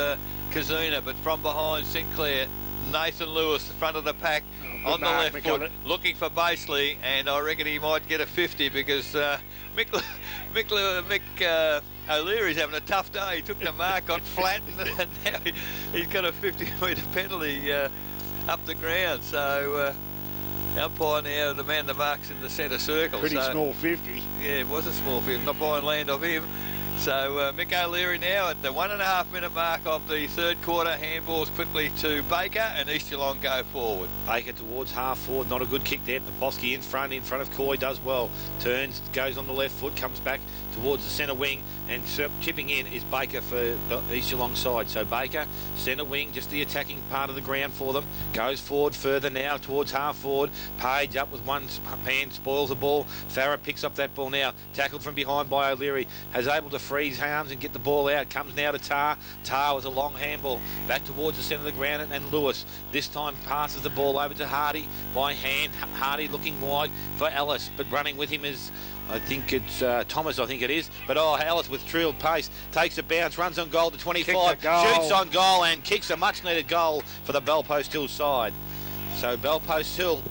Kazuna, but from behind Sinclair, Nathan Lewis, the front of the pack, on the left foot, looking for Baseley, and I reckon he might get a 50 because Mick O'Leary's having a tough day. He took the mark, got flattened, and now he's got a 50-metre penalty up the ground. So the umpire now, the man that marks in the centre circle. Pretty small 50. Yeah, it was a small 50, not buying land off him. So Mick O'Leary now at the 1.5 minute mark of the third quarter. Handballs quickly to Baker and East Geelong go forward. Baker towards half forward, not a good kick there. Popovsky in front of Coy, does well. Turns, goes on the left foot, comes back towards the centre wing, and chipping in is Baker for the East Geelong side. So Baker, centre wing, just the attacking part of the ground for them. Goes forward further now towards half forward. Page up with one hand, spoils the ball. Farah picks up that ball now. Tackled from behind by O'Leary. Has able to free his arms and get the ball out. Comes now to Tar. Tar with a long handball. Back towards the centre of the ground, and Lewis this time passes the ball over to Hardy by hand. Hardy looking wide for Ellis, but running with him is, I think it's Thomas, I think it is. But Ellis with trilled pace, takes a bounce, runs on goal to 25, shoots on goal and kicks a much needed goal for the Bellpost Hill side. So Bellpost Hill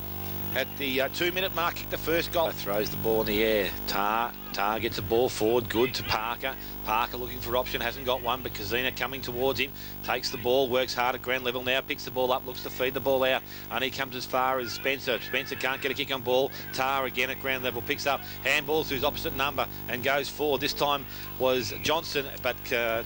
at the 2 minute mark kicked the first goal. Throws the ball in the air. Tar gets the ball forward, good to Parker. Parker looking for option, hasn't got one, but Kazina coming towards him, takes the ball, works hard at ground level now, picks the ball up, looks to feed the ball out, and he comes as far as Spencer. Spencer can't get a kick on ball. Tar again at ground level, picks up, handballs to his opposite number and goes forward. This time was Johnson, but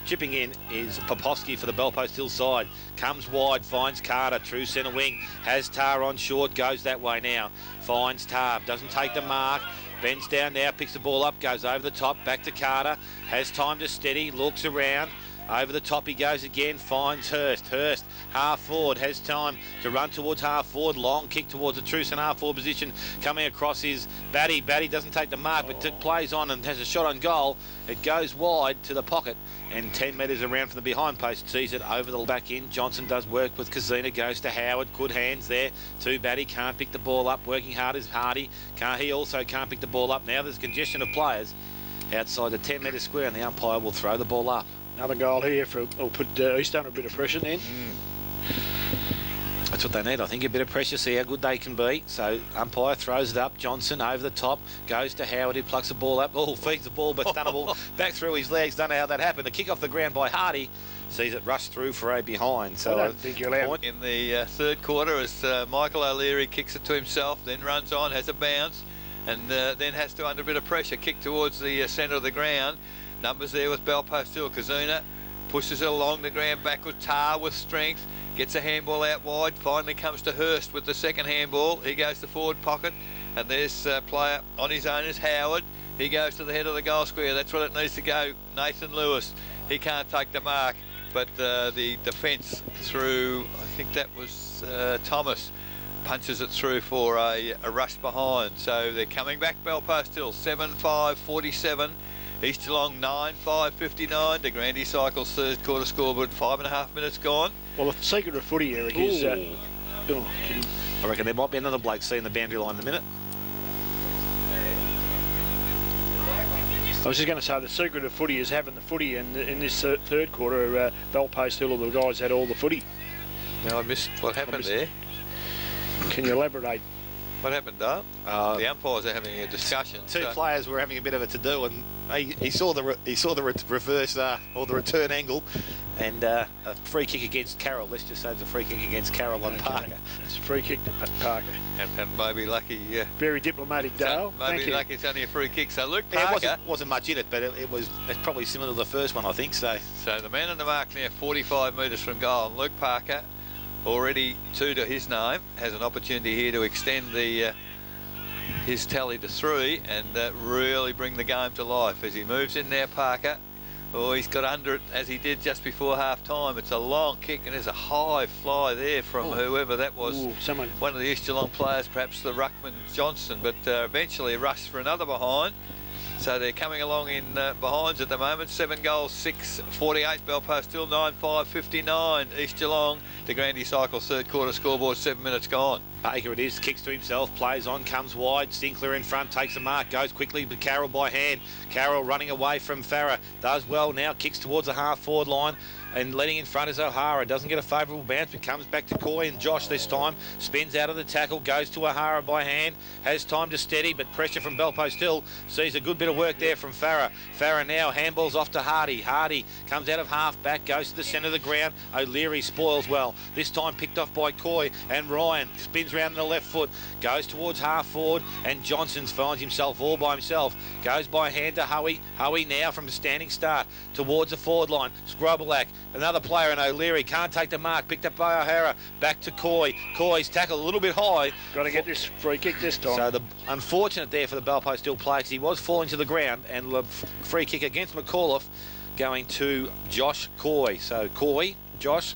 chipping in is Popovsky for the Bellpost Hill side. Comes wide, finds Carter, true centre wing, has Tar on short, goes that way now, finds Tar, doesn't take the mark. Bends down now, picks the ball up, goes over the top, back to Carter, has time to steady, looks around, over the top he goes again, finds Hurst. Hurst, half forward, has time to run towards half forward, long kick towards the true centre half forward position, coming across is Batty. Batty doesn't take the mark, but plays on and has a shot on goal. It goes wide to the pocket, and 10 metres around from the behind post, sees it over the back in. Johnson does work with Kazina, goes to Howard, good hands there to Batty, can't pick the ball up, working hard as Hardy. He also can't pick the ball up. Now there's congestion of players outside the 10 metre square, and the umpire will throw the ball up. Another goal here will put East under a bit of pressure then. That's what they need, I think, a bit of pressure, see how good they can be. So umpire throws it up, Johnson over the top, goes to Howard, who plucks the ball up, feeds the ball, but stunnable, back through his legs, don't know how that happened. The kick off the ground by Hardy, sees it rush through for a behind. So I don't think you're allowed. In the third quarter as Michael O'Leary kicks it to himself, then runs on, has a bounce, and then has to, under a bit of pressure, kick towards the centre of the ground. Numbers there with Bellpost Hill. Kazuna pushes it along the ground back with Tar with strength, gets a handball out wide, finally comes to Hurst with the second handball. He goes to forward pocket, and there's a player on his own is Howard. He goes to the head of the goal square. That's what it needs to go. Nathan Lewis, he can't take the mark, but the defence through, I think that was Thomas, punches it through for a rush behind. So they're coming back, Belpost Hill, 7-5-47. East Geelong 9-5-59. De Grande Cycles third quarter scoreboard, 5.5 minutes gone. Well, the secret of footy, Eric, is... I reckon there might be another bloke seeing the boundary line in a minute. I was just going to say the secret of footy is having the footy, and in this third quarter, Belpost Hill, the guys had all the footy. Now I missed what happened there. Can you elaborate? What happened, Dale? The umpires are having a discussion. Two players were having a bit of a to-do, and he saw the reverse or the return angle, and a free kick against Carroll. Let's just say it's a free kick against Carroll on Parker. It's a free kick to Parker. And maybe lucky. Very diplomatic, Dale. Maybe lucky it's only a free kick. So Luke Parker. Yeah, wasn't much in it, but it's probably similar to the first one, I think. So the man in the mark now, 45 metres from goal, and Luke Parker, already 2 to his name, has an opportunity here to extend his tally to 3 and really bring the game to life as he moves in now. Parker, he's got under it as he did just before half time. It's a long kick, and there's a high fly there from whoever that was. One of the East Geelong players, perhaps the ruckman Johnson, but eventually rushed for another behind. So they're coming along in behinds at the moment. 7 goals, 6-48. Belpost Hill 9-5-59. East Geelong. De Grande Cycles third quarter scoreboard, 7 minutes gone. Baker it is, kicks to himself, plays on, comes wide. Sinclair in front, takes a mark, goes quickly to Carroll by hand. Carroll running away from Farah, does well now, kicks towards the half-forward line. And letting in front is O'Hara. Doesn't get a favourable bounce, but comes back to Coy and Josh this time. Spins out of the tackle, goes to O'Hara by hand. Has time to steady, but pressure from Belpost Hill. Sees a good bit of work there from Farah. Farah now handballs off to Hardy. Hardy comes out of half back, goes to the centre of the ground. O'Leary spoils well. This time picked off by Coy, and Ryan spins round on the left foot. Goes towards half forward, and Johnsons finds himself all by himself. Goes by hand to Howie. Howie now from a standing start towards the forward line. Scrubberlack. Another player in O'Leary, can't take the mark, picked up by O'Hara, back to Coy. Coy's tackled a little bit high. Got to get this free kick this time. So the unfortunate there for the Belpost Hill player, because he was falling to the ground, and the free kick against McAuliffe going to Josh Coy. So Coy, Josh,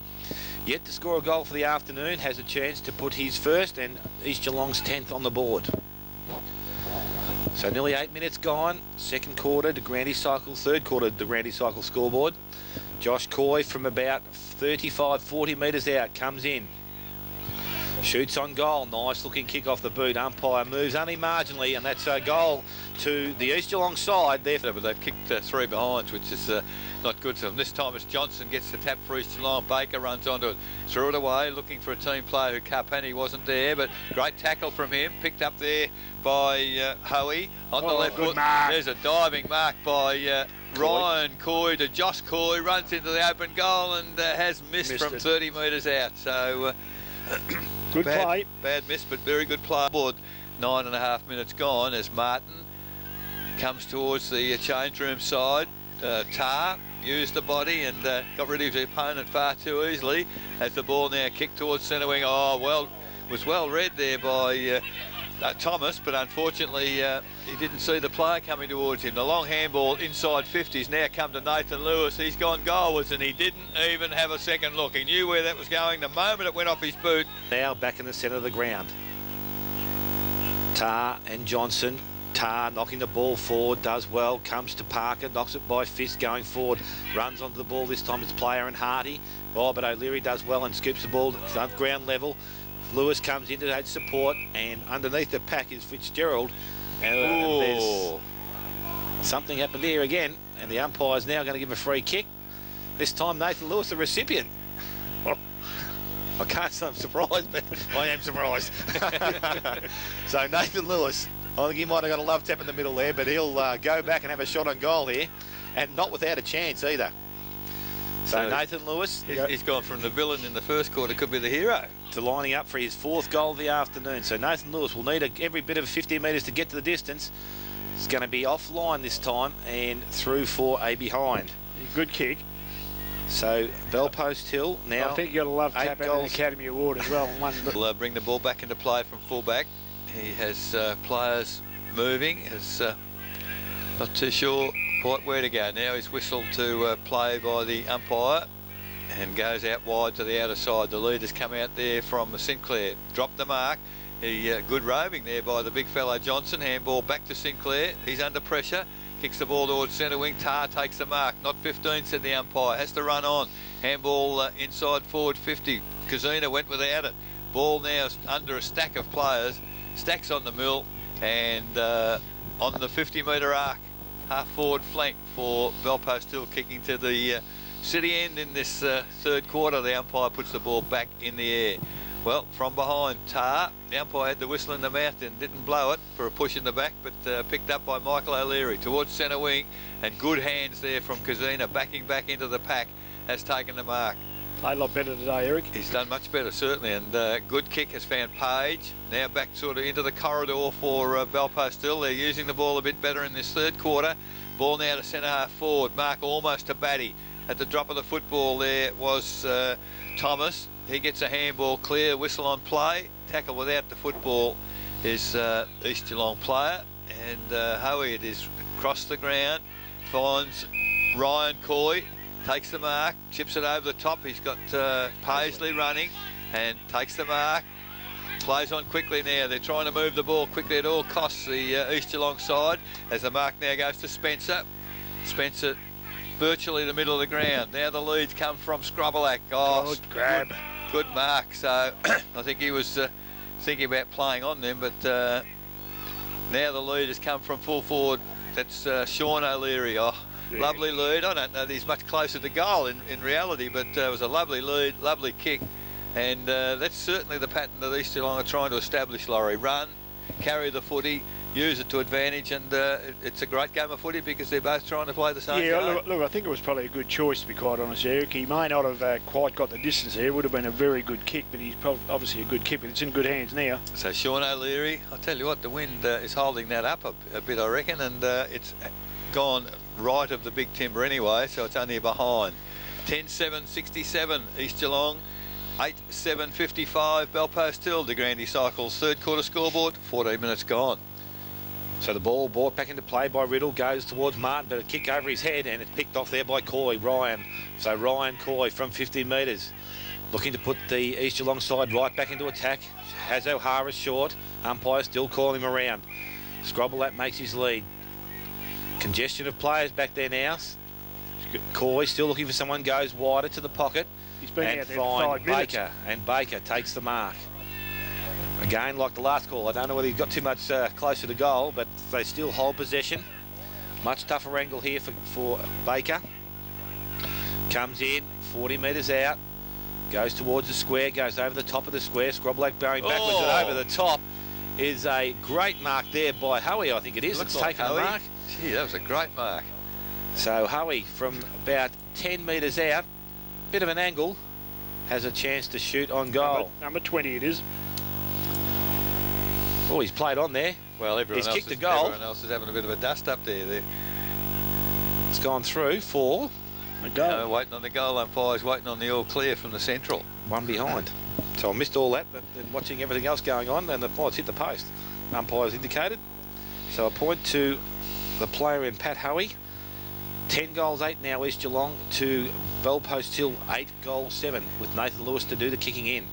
yet to score a goal for the afternoon, has a chance to put his first and East Geelong's 10th on the board. So nearly 8 minutes gone, second quarter, De Grande Cycles, third quarter, De Grande Cycles scoreboard. Josh Coy from about 35-40 metres out comes in. Shoots on goal. Nice looking kick off the boot. Umpire moves only marginally, and that's a goal to the East Geelong side there. But they've kicked 3 behinds, which is not good for them. This time it's Johnson gets the tap for East Geelong. Baker runs onto it, threw it away, looking for a team player who Carpani wasn't there, but great tackle from him. Picked up there by Hoey on the left foot. There's a diving mark by Ryan Coy to Josh Coy, runs into the open goal and has missed from 30 metres out. So good play. Bad miss, but very good play. Board 9.5 minutes gone as Martin comes towards the change room side. Tar used the body and got rid of his opponent far too easily as the ball now kicked towards centre wing. Was well read there by Thomas, but unfortunately he didn't see the player coming towards him. The long handball inside 50's now come to Nathan Lewis. He's gone goalwards and he didn't even have a second look. He knew where that was going the moment it went off his boot. Now back in the centre of the ground. Tar and Johnson. Tar knocking the ball forward, does well, comes to Parker, knocks it by fist going forward, runs onto the ball. This time it's player and Hardy. But O'Leary does well and scoops the ball to ground level. Lewis comes in to aid support, and underneath the pack is Fitzgerald. And there's something happened here again, and the umpire's now going to give a free kick. This time Nathan Lewis, the recipient. I can't say I'm surprised, but I am surprised. So Nathan Lewis, I think he might have got a love tap in the middle there, but he'll go back and have a shot on goal here, and not without a chance either. So Nathan Lewis, he's gone from the villain in the first quarter, could be the hero, to lining up for his 4th goal of the afternoon. So Nathan Lewis will need every bit of 50 metres to get to the distance. It's going to be offline this time and through for a behind. Good kick. So Bellpost Hill now. I think you've got to love 8 tapping an goals. Academy Award as well. We'll bring the ball back into play from fullback. He has players moving. Is not too sure quite where to go. Now he's whistled to play by the umpire and goes out wide to the outer side. The lead has come out there from Sinclair. Dropped the mark. Good roving there by the big fellow Johnson. Handball back to Sinclair. He's under pressure. Kicks the ball towards centre wing. Tar takes the mark. Not 15, said the umpire. Has to run on. Handball inside forward 50. Kazina went without it. Ball now under a stack of players. Stacks on the mill and on the 50-metre arc. Half forward flank for Bellpost Hill, kicking to the city end in this third quarter. The umpire puts the ball back in the air. Well, from behind, Tar. The umpire had the whistle in the mouth and didn't blow it for a push in the back, but picked up by Michael O'Leary towards centre wing, and good hands there from Kazina, backing back into the pack, has taken the mark. Played a lot better today, Eric. He's done much better, certainly, and good kick has found Page. Now back sort of into the corridor for Bellpost Hill. They're using the ball a bit better in this third quarter. Ball now to centre half forward. Mark almost to Batty. At the drop of the football there was Thomas. He gets a handball clear, whistle on play. Tackle without the football is East Geelong player. And Hoey, it is across the ground, finds Ryan Coy, takes the mark, chips it over the top. He's got Paisley running and takes the mark. Plays on quickly now. They're trying to move the ball quickly at all costs, the East Geelong side, as the mark now goes to Spencer. Spencer virtually the middle of the ground. Now the leads come from Scrubberlack. Oh, good grab. Good mark. So I think he was thinking about playing on them, but now the lead has come from full forward. That's Sean O'Leary. Oh, yeah. Lovely lead. I don't know that he's much closer to goal in reality, but it was a lovely lead, lovely kick. And that's certainly the pattern that East Geelong are trying to establish, Laurie. Run, carry the footy, use it to advantage, and it's a great game of footy because they're both trying to play the same game. Look, I think it was probably a good choice, to be quite honest, Eric. He may not have quite got the distance there. It would have been a very good kick, but he's obviously a good kick, but it's in good hands now. So Sean O'Leary, I'll tell you what, the wind is holding that up a bit, I reckon, and it's gone right of the big timber anyway, so it's only behind. 10-7-67, East Geelong. 8-7-55, Bellpost Hill. De Grande Cycles third quarter scoreboard, 14 minutes gone. So the ball brought back into play by Riddle, goes towards Martin, but a kick over his head, and it's picked off there by Coy, Ryan. So Ryan Coy from 15 metres, looking to put the East Geelong side right back into attack. Has O'Hara short, umpire still calling him around. Scrobbelat makes his lead. Congestion of players back there now. Coy still looking for someone, goes wider to the pocket. He's been and out there for 5 minutes. Baker takes the mark. Again, like the last call, I don't know whether he got too much closer to goal, but they still hold possession. Much tougher angle here for Baker. Comes in, 40 metres out, goes towards the square, goes over the top of the square. Scroblack going backwards and over the top is a great mark there by Hoey, I think it is. It's like taken the mark. Gee, that was a great mark. So Hoey from about 10 metres out, bit of an angle, has a chance to shoot on goal. Number 20 it is. Oh, he's played on there. Well, everyone else is having a bit of a dust up there. It's gone through for a goal. Waiting on the goal umpires, waiting on the all clear from the central. One behind. So I missed all that, but then watching everything else going on, and the ball's hit the post. Umpires indicated. So a point to the player in Pat Hoey. 10 goals 8 now, East Geelong to Bellpost Hill 8 goals 7, with Nathan Lewis to do the kicking in.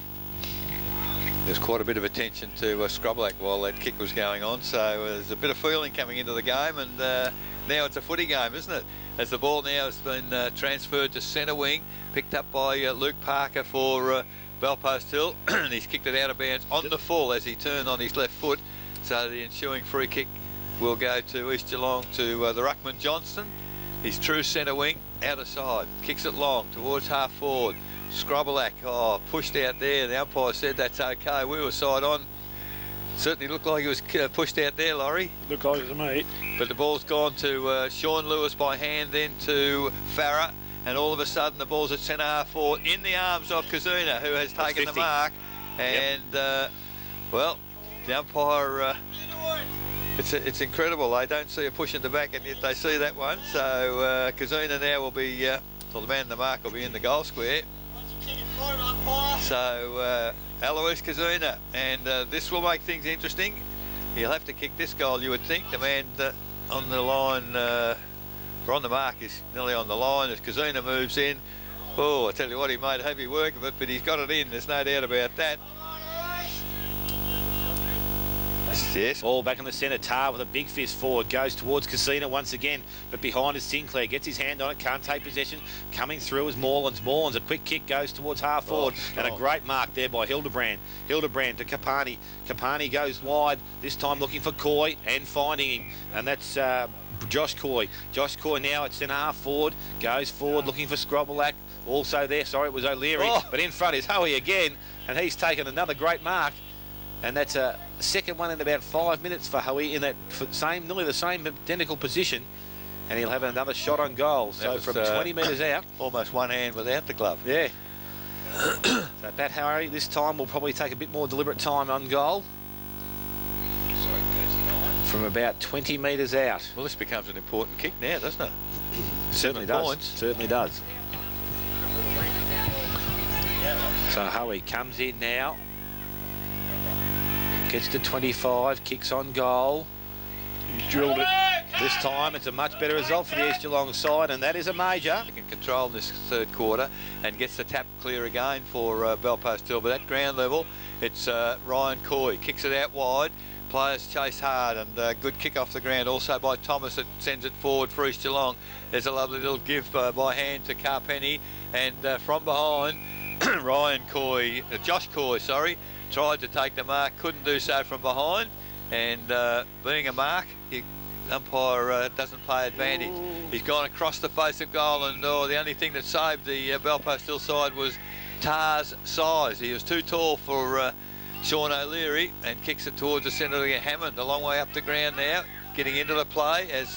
There's quite a bit of attention to Scroblack while that kick was going on, so there's a bit of feeling coming into the game, and now it's a footy game, isn't it? As the ball now has been transferred to centre wing, picked up by Luke Parker for Bellpost Hill, and he's kicked it out of bounds on the full as he turned on his left foot, so the ensuing free kick will go to East Geelong to the ruckman Johnston. He's true centre wing, outer side, kicks it long towards half forward. Scrobberlack, pushed out there. The umpire said that's okay. We were side on. Certainly looked like he was pushed out there, Laurie. Looked like it to me. But the ball's gone to Sean Lewis by hand, then to Farah, and all of a sudden the ball's at centre half forward in the arms of Kazuna, who has taken the mark. And well, the umpire. It's incredible. They don't see a push in the back, and yet they see that one. So Kazuna now will be Well, the man in the mark will be in the goal square. So Alois Kazuna, and this will make things interesting. He'll have to kick this goal, you would think. The man on the line, or on the mark, is nearly on the line as Kazuna moves in. Oh, I tell you what, he made heavy work of it, but he's got it in. There's no doubt about that. Yes. All back in the centre. Tar with a big fist forward. Goes towards Casino once again. But behind is Sinclair. Gets his hand on it. Can't take possession. Coming through is Morlands. Morlands, a quick kick, goes towards half forward. And a great mark there by Hildebrand. Hildebrand to Kapani. Kapani goes wide. This time looking for Coy and finding him. And that's Josh Coy. Josh Coy now at centre half forward. Goes forward looking for Scrobelac. Also there, sorry, it was O'Leary. But in front is Hoey again. And he's taken another great mark. And that's a second one in about 5 minutes for Hoey in that nearly the same identical position. And he'll have another shot on goal. So from 20 metres out. Almost one hand without the glove. Yeah. So Pat Hoey this time will probably take a bit more deliberate time on goal. From about 20 metres out. Well, this becomes an important kick now, doesn't it? Certainly does. Points. Certainly does. So Hoey comes in now. Gets to 25, kicks on goal. He's drilled it. This time it's a much better result for the East Geelong side, and that is a major. He can control this third quarter and gets the tap clear again for Belpost Hill. But at ground level, it's Ryan Coy. Kicks it out wide. Players chase hard, and good kick off the ground also by Thomas that sends it forward for East Geelong. There's a lovely little give by hand to Carpenny, and from behind, Ryan Coy, Josh Coy, sorry, tried to take the mark, couldn't do so from behind, and being a mark, the umpire doesn't play advantage. He's gone across the face of goal, and the only thing that saved the Belpost Hill side was Tar's size. He was too tall for Sean O'Leary, and kicks it towards the centre of Hammond, a long way up the ground now, getting into the play as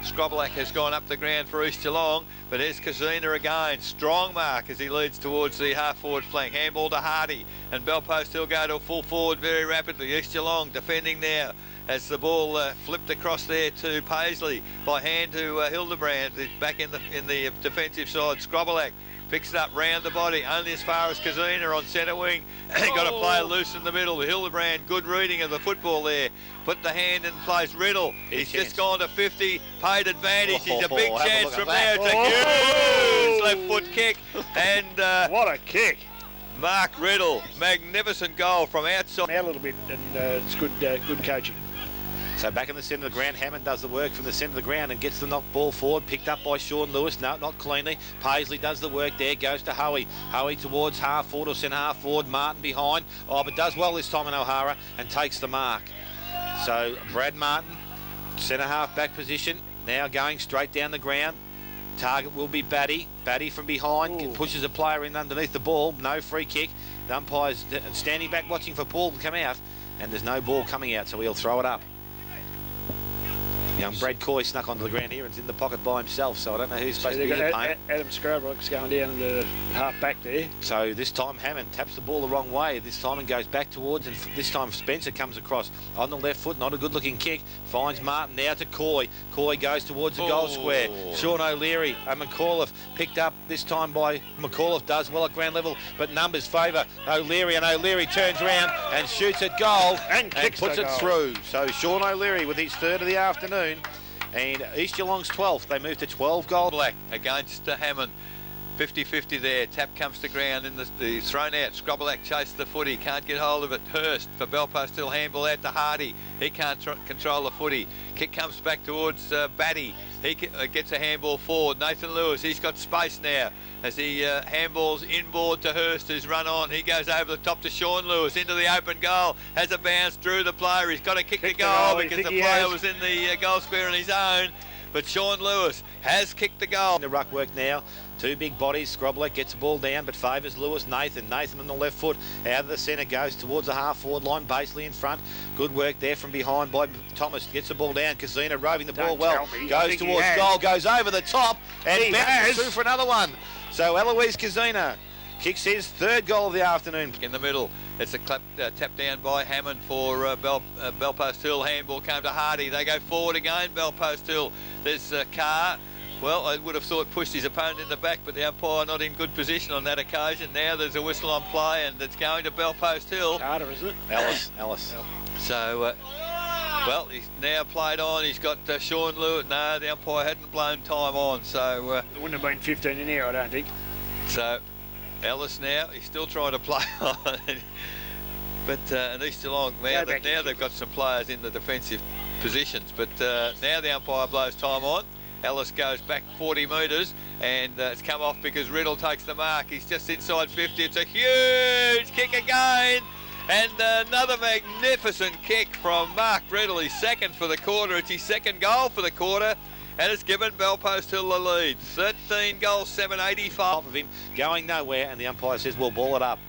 Scrobelac has gone up the ground for East Geelong. But there's Kazina again, strong mark as he leads towards the half-forward flank. Handball to Hardy, and Belpost Hill go to a full forward very rapidly. East Geelong defending now as the ball flipped across there to Paisley by hand to Hildebrand. Back in the defensive side, Scrobelac picks it up round the body, only as far as Kazina on centre wing. Got a player loose in the middle. Hildebrand, good reading of the football there. Put the hand in place. Riddle, he's just gone to 50, paid advantage. He's a big chance from there. It's a huge left foot kick. And what a kick. Mark Riddle, magnificent goal from outside. Out a little bit, and it's good coaching. So back in the centre of the ground, Hammond does the work from the centre of the ground and gets the knock ball forward, picked up by Sean Lewis. No, not cleanly. Paisley does the work there, goes to Hoey. Hoey towards half forward or centre half forward. Martin behind. But does well this time in O'Hara and takes the mark. So Brad Martin, centre half back position, now going straight down the ground. Target will be Batty. Batty from behind pushes a player in underneath the ball. No free kick. The umpire's standing back watching for Paul to come out, and there's no ball coming out, so he'll throw it up. Young Brad Coy snuck onto the ground here and is in the pocket by himself, so I don't know who's supposed to be in the paint. Adam Scrobelack's going down in the half back there. So this time Hammond taps the ball the wrong way this time and goes back towards, and this time Spencer comes across on the left foot, not a good looking kick, finds Martin now to Coy. Coy goes towards the goal square. Sean O'Leary and McAuliffe picked up this time by McAuliffe, does well at ground level, but numbers favour O'Leary, and O'Leary turns around and shoots at goal and puts it through. So Sean O'Leary with his third of the afternoon. And East Geelong's 12th. They move to 12 goal. Black against Hammond. 50-50 there. Tap comes to ground in the thrown out. Scrobelac chases the footy. Can't get hold of it. Hurst for Belpost Hill. Handball out to Hardy. He can't control the footy. Kick comes back towards Batty. He gets a handball forward. Nathan Lewis, he's got space now as he handballs inboard to Hurst, who's run on. He goes over the top to Sean Lewis into the open goal. Has a bounce through the player. He's got to kick the goal because the player was in the goal square on his own. But Sean Lewis has kicked the goal. The ruck work now. Two big bodies. Scrobelac gets the ball down but favours Lewis. Nathan on the left foot out of the centre, goes towards the half forward line. Basely in front. Good work there from behind by Thomas. Gets the ball down. Casino roving the ball well. Goes towards goal. Goes over the top and bounces through for another one. So Eloise Casino kicks his third goal of the afternoon. In the middle, it's a tap down by Hammond for Belpost Hill. Handball came to Hardy. They go forward again, Belpost Hill. There's Carr well, I would have thought pushed his opponent in the back, but the umpire not in good position on that occasion. Now there's a whistle on play, and it's going to Bellpost Hill. Carter, isn't it? Ellis. So, well, he's now played on. He's got Sean Lewis. No, the umpire hadn't blown time on, so... it wouldn't have been 15 in here, I don't think. So, Ellis now, he's still trying to play on. But and East Geelong, now they've got some players in the defensive positions, but now the umpire blows time on. Ellis goes back 40 metres, and it's come off because Riddle takes the mark. He's just inside 50. It's a huge kick again, and another magnificent kick from Mark Riddle. He's second for the quarter. It's his second goal for the quarter, and it's given Bellpost Hill the lead. 13 goals, 785. Top of him, going nowhere, and the umpire says, we'll ball it up.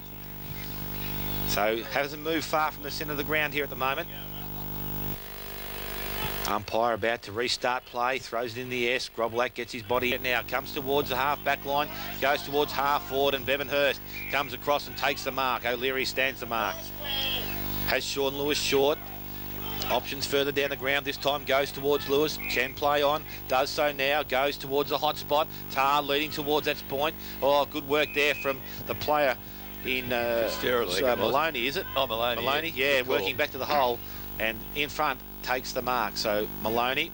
So hasn't moved far from the centre of the ground here at the moment. Umpire about to restart play, throws it in the air. Scroblack gets his body now, comes towards the half-back line, goes towards half-forward, and Bevan Hurst comes across and takes the mark. O'Leary stands the mark. Has Sean Lewis short. Options further down the ground, this time goes towards Lewis, can play on, does so now, goes towards the hot spot. Tar leading towards that point. Oh, good work there from the player in Maloney, is it? Oh, Maloney. Yeah, working back to the hole, and in front takes the mark. So Maloney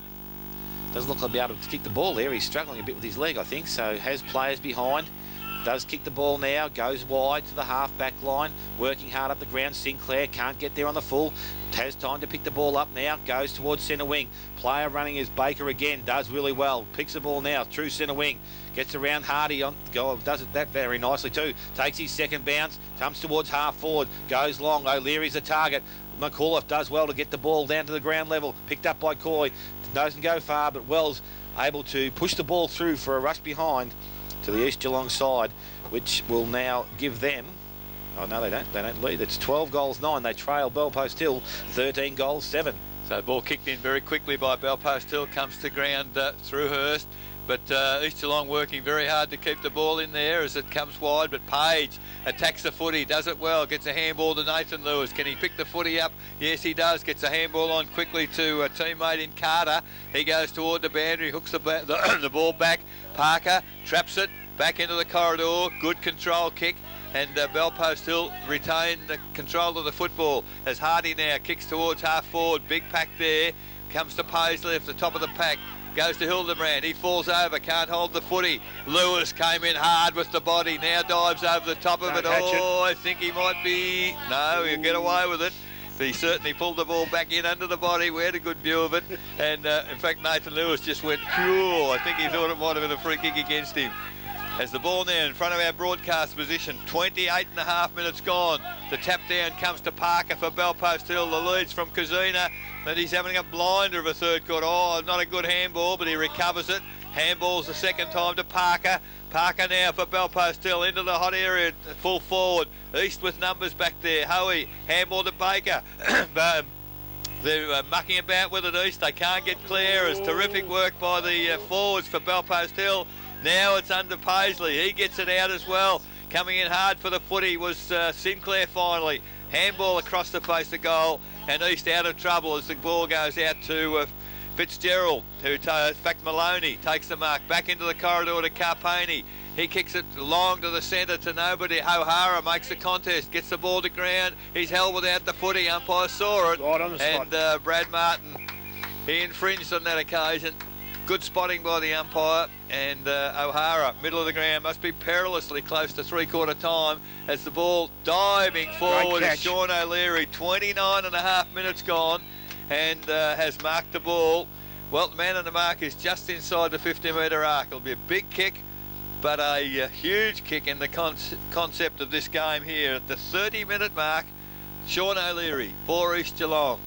doesn't look like he'll be able to kick the ball there. He's struggling a bit with his leg, I think, so has players behind. Does kick the ball now, goes wide to the half-back line, working hard up the ground. Sinclair can't get there on the full, has time to pick the ball up now, goes towards centre wing. Player running is Baker again, does really well, picks the ball now, true centre wing, gets around Hardy, does it that very nicely too, takes his second bounce, comes towards half forward, goes long, O'Leary's the target. McAuliffe does well to get the ball down to the ground level, picked up by Coy, doesn't go far, but Wells able to push the ball through for a rush behind to the East Geelong side, which will now give them, oh no they don't lead, it's 12 goals 9, they trail Bellpost Hill 13 goals 7. So the ball kicked in very quickly by Bellpost Hill, comes to ground through Hurst, but East Geelong working very hard to keep the ball in there as it comes wide, but Page attacks the footy, does it well, gets a handball to Nathan Lewis. Can he pick the footy up? Yes, he does. Gets a handball on quickly to a teammate in Carter. He goes toward the boundary, hooks the ball back. Parker traps it back into the corridor. Good control kick, and Bellpost Hill retain the control of the football as Hardy now kicks towards half forward. Big pack there. Comes to Paisley at the top of the pack. Goes to Hildebrand, he falls over, can't hold the footy. Lewis came in hard with the body, now dives over the top of it. Oh, I think he might be... No, he'll get away with it. But he certainly pulled the ball back in under the body. We had a good view of it. And, in fact, Nathan Lewis just went pure. I think he thought it might have been a free kick against him. As the ball now in front of our broadcast position, 28.5 minutes gone. The tap down comes to Parker for Bellpost Hill. The lead's from Kazina, but he's having a blinder of a third quarter. Oh, not a good handball, but he recovers it. Handballs the second time to Parker. Parker now for Bellpost Hill into the hot area, full forward. East with numbers back there. Hoey, handball to Baker. They're mucking about with it, East. They can't get clear. It's terrific work by the forwards for Bellpost Hill. Now it's under Paisley. He gets it out as well. Coming in hard for the footy was Sinclair finally. Handball across the face of goal, and East out of trouble as the ball goes out to Fitzgerald, who, in fact, Maloney takes the mark. Back into the corridor to Carpani. He kicks it long to the centre to nobody. O'Hara makes the contest, gets the ball to ground. He's held without the footy. Umpire saw it. Right on the spot. And Brad Martin, he infringed on that occasion. Good spotting by the umpire, and O'Hara, middle of the ground, must be perilously close to three-quarter time as the ball diving forward is Sean O'Leary. 29.5 minutes gone, and has marked the ball. Well, the man on the mark is just inside the 50-metre arc. It'll be a big kick, but a huge kick in the concept of this game here. At the 30-minute mark, Sean O'Leary for East Geelong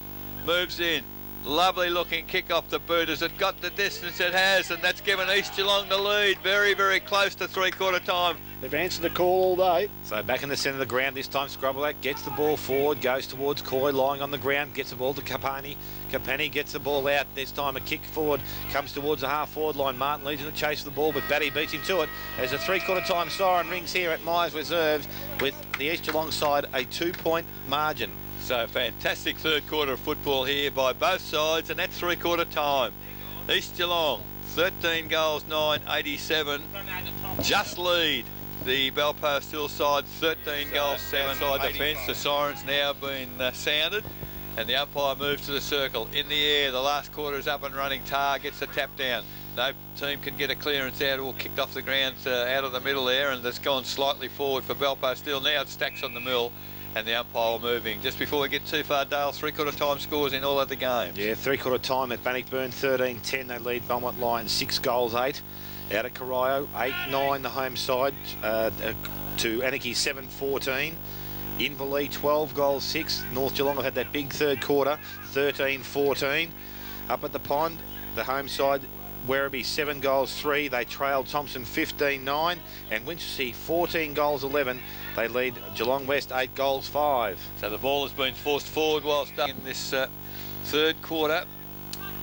moves in. Lovely looking kick off the boot. Has it got the distance? It has, and that's given East Geelong the lead. Very, very close to three-quarter time. They've answered the call all day. So back in the centre of the ground this time, Scroblack gets the ball forward, goes towards Coy, lying on the ground, gets the ball to Capani. Capani gets the ball out. This time a kick forward, comes towards the half-forward line. Martin leads in the chase for the ball, but Batty beats him to it. As a three-quarter time siren rings here at Myers Reserves, with the East Geelong side a 2-point margin. So fantastic third quarter of football here by both sides, and that's three-quarter time. East Geelong 13 goals, 9, 87. Just lead the Belpost Hill side, 13 goals, 7 side defence. The siren's now been sounded, and the umpire moves to the circle. In the air, the last quarter is up and running. Tar gets the tap down. No team can get a clearance out, all kicked off the ground out of the middle there, and it's gone slightly forward for Belpost Hill. Now it stacks on the mill, and the umpire moving. Just before we get too far, Dale, three-quarter time scores in all of the games. Yeah, three-quarter time at Bannockburn, 13-10. They lead Belmont Lions 6 goals, 8. Out at Corio, 8-9 the home side to Anarchy, 7-14. Inverleigh, 12 goals, 6. North Geelong have had that big third quarter, 13-14. Up at the pond, the home side, Werribee 7 goals, 3. They trailed Thompson 15-9, and Winchelsea 14 goals, 11. They lead Geelong West 8 goals, 5. So the ball has been forced forward whilst in this third quarter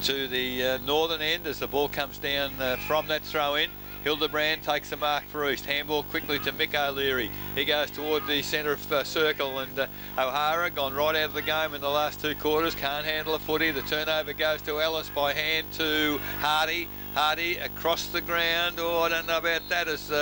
to the northern end as the ball comes down from that throw in. Hildebrand takes the mark for East. Handball quickly to Mick O'Leary. He goes toward the centre of circle, and O'Hara gone right out of the game in the last 2 quarters. Can't handle a footy. The turnover goes to Ellis by hand to Hardy. Hardy across the ground. Oh, I don't know about that as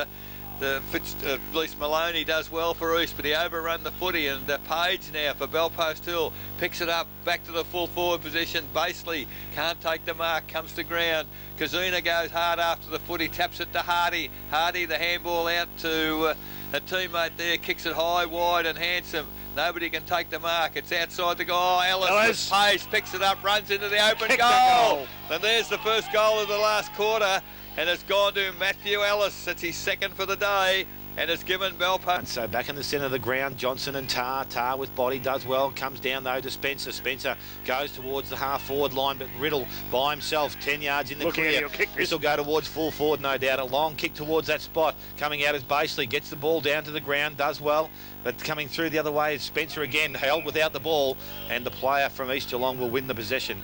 at least Maloney does well for East, but he overrun the footy, and Page now for Belpost Hill picks it up back to the full forward position. Baseley can't take the mark, comes to ground. Kazuna goes hard after the footy, taps it to Hardy. Hardy, the handball out to a teammate there, kicks it high, wide and handsome. Nobody can take the mark. It's outside the goal. Ellis. Page picks it up, runs into the open goal. And there's the first goal of the last quarter. And it's gone to Matthew Ellis. It's his second for the day, and it's given Belpost. And so back in the centre of the ground, Johnson and Tar. Tar with body does well. Comes down though to Spencer. Spencer goes towards the half-forward line, but Riddle by himself, 10 yards in the clear. This will go towards full forward, no doubt. A long kick towards that spot. Coming out is Baseley. Gets the ball down to the ground, does well. But coming through the other way is Spencer again, held without the ball, and the player from East Geelong will win the possession.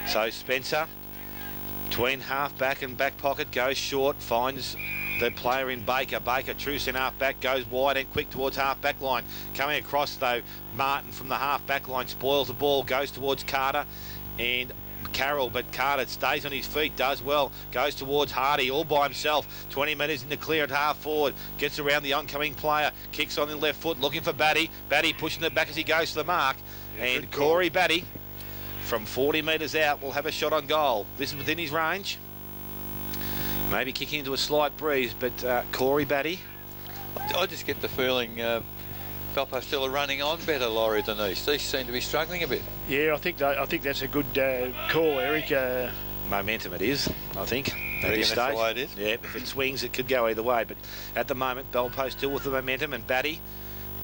So Spencer, between half-back and back pocket, goes short, finds the player in Baker. Baker, true centre half-back, goes wide and quick towards half-back line. Coming across, though, Martin from the half-back line spoils the ball, goes towards Carter and Carroll, but Carter stays on his feet, does well, goes towards Hardy all by himself, 20 metres in the clear at half-forward, gets around the oncoming player, kicks on the left foot, looking for Batty. Batty pushing it back as he goes to the mark, and Corey Batty from 40 metres out will have a shot on goal. This is within his range. Maybe kicking into a slight breeze, but Corey Batty. I just get the feeling Belpost still are running on better, Laurie, than East. East seem to be struggling a bit. Yeah, I think that's a good call, Eric. Momentum it is, I think. At this stage. That's the way it is? Yeah, if it swings, it could go either way. But at the moment, Belpost still with the momentum, and Batty,